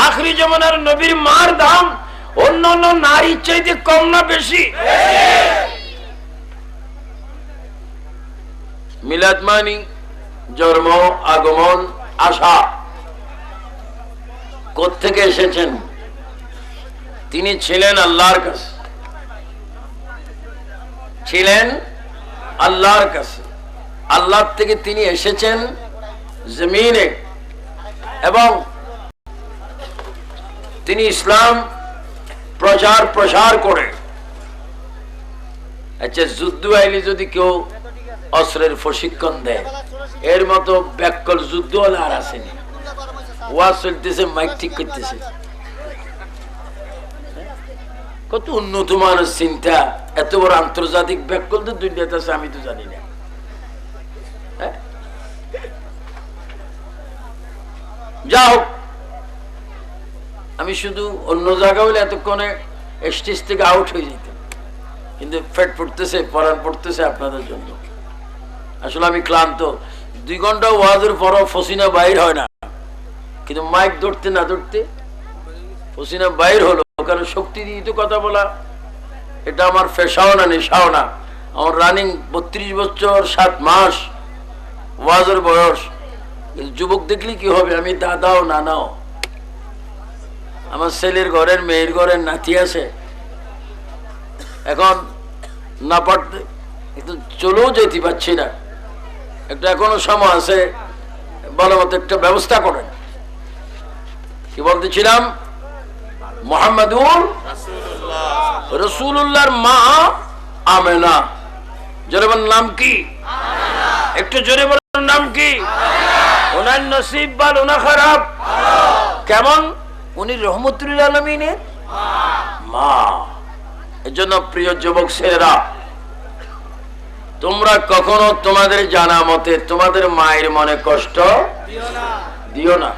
আখিরি জামানার নবীর মার দাম অন্যান্য নারীর চাইতে কম না বেশি? মিলাদ মানি জন্ম, আগমন, আসা। কোত্থেকে এসেছেন? তিনি ছিলেন আল্লাহর কাছে, ছিলেন আল্লাহর কাছে। আল্লাহ থেকে তিনি এসেছেন জমিনে, এবং তিনি ইসলাম প্রসার করে। আচ্ছা, যুদ্ধ আইলে যদি কেউ অস্ত্রের প্রশিক্ষণ দেয়, এর মতো ব্যাকল যুদ্ধ হলে আর আসেনি। ওয়াজ চলতেছে, মাইক ঠিক করতেছে, কত উন্নত মানের চিন্তা। এত বড় আন্তর্জাতিক ব্যাকল তো দুনিয়াতে আছে, আমি তো জানি না। যা হোক, আমি শুধু অন্য জায়গা হলে এতক্ষণে স্টেজ থেকে আউট হয়ে যেত, কিন্তু ফেট পড়তেছে, পরাণ পড়তেছে আপনাদের জন্য। আসলে আমি ক্লান্ত। 2 ঘন্টা ওয়াজের পরও ফসিনা বাইর হয় না, কিন্তু মাইক ধরতে না ধরতে ফসিনা বাইর হলো। কারণ শক্তি দিয়ে তো কথা বলা, এটা আমার পেশাও না, নেশাও না। আমার রানিং 32 বছর 7 মাস ওয়াজের বয়স। যুবক দেখলে কি হবে? আমি দাদাও নানাও। আমার ছেলের ঘরের, মেয়ের ঘরের নাতি আছে, এখন না পারতে কিন্তু চলেও যেতে পারছি না। একটা এখনো সময় আছে, ভালো মতো একটা ব্যবস্থা করেন। কি বলতেছিলাম? মুহাম্মাদুর রাসূলুল্লাহর মা আমেনা। জোরে বলেন নাম কি? একটু জোরে বলেন নাম কি? ওনার নসিব ভালো না খারাপ? কেমন? উনি রহমতুল আলামিনের মা। এজন্য প্রিয় যুবক ছেলেরা, তোমরা কখনো তোমাদের জানা মতে তোমাদের মায়ের মনে কষ্ট দিও না।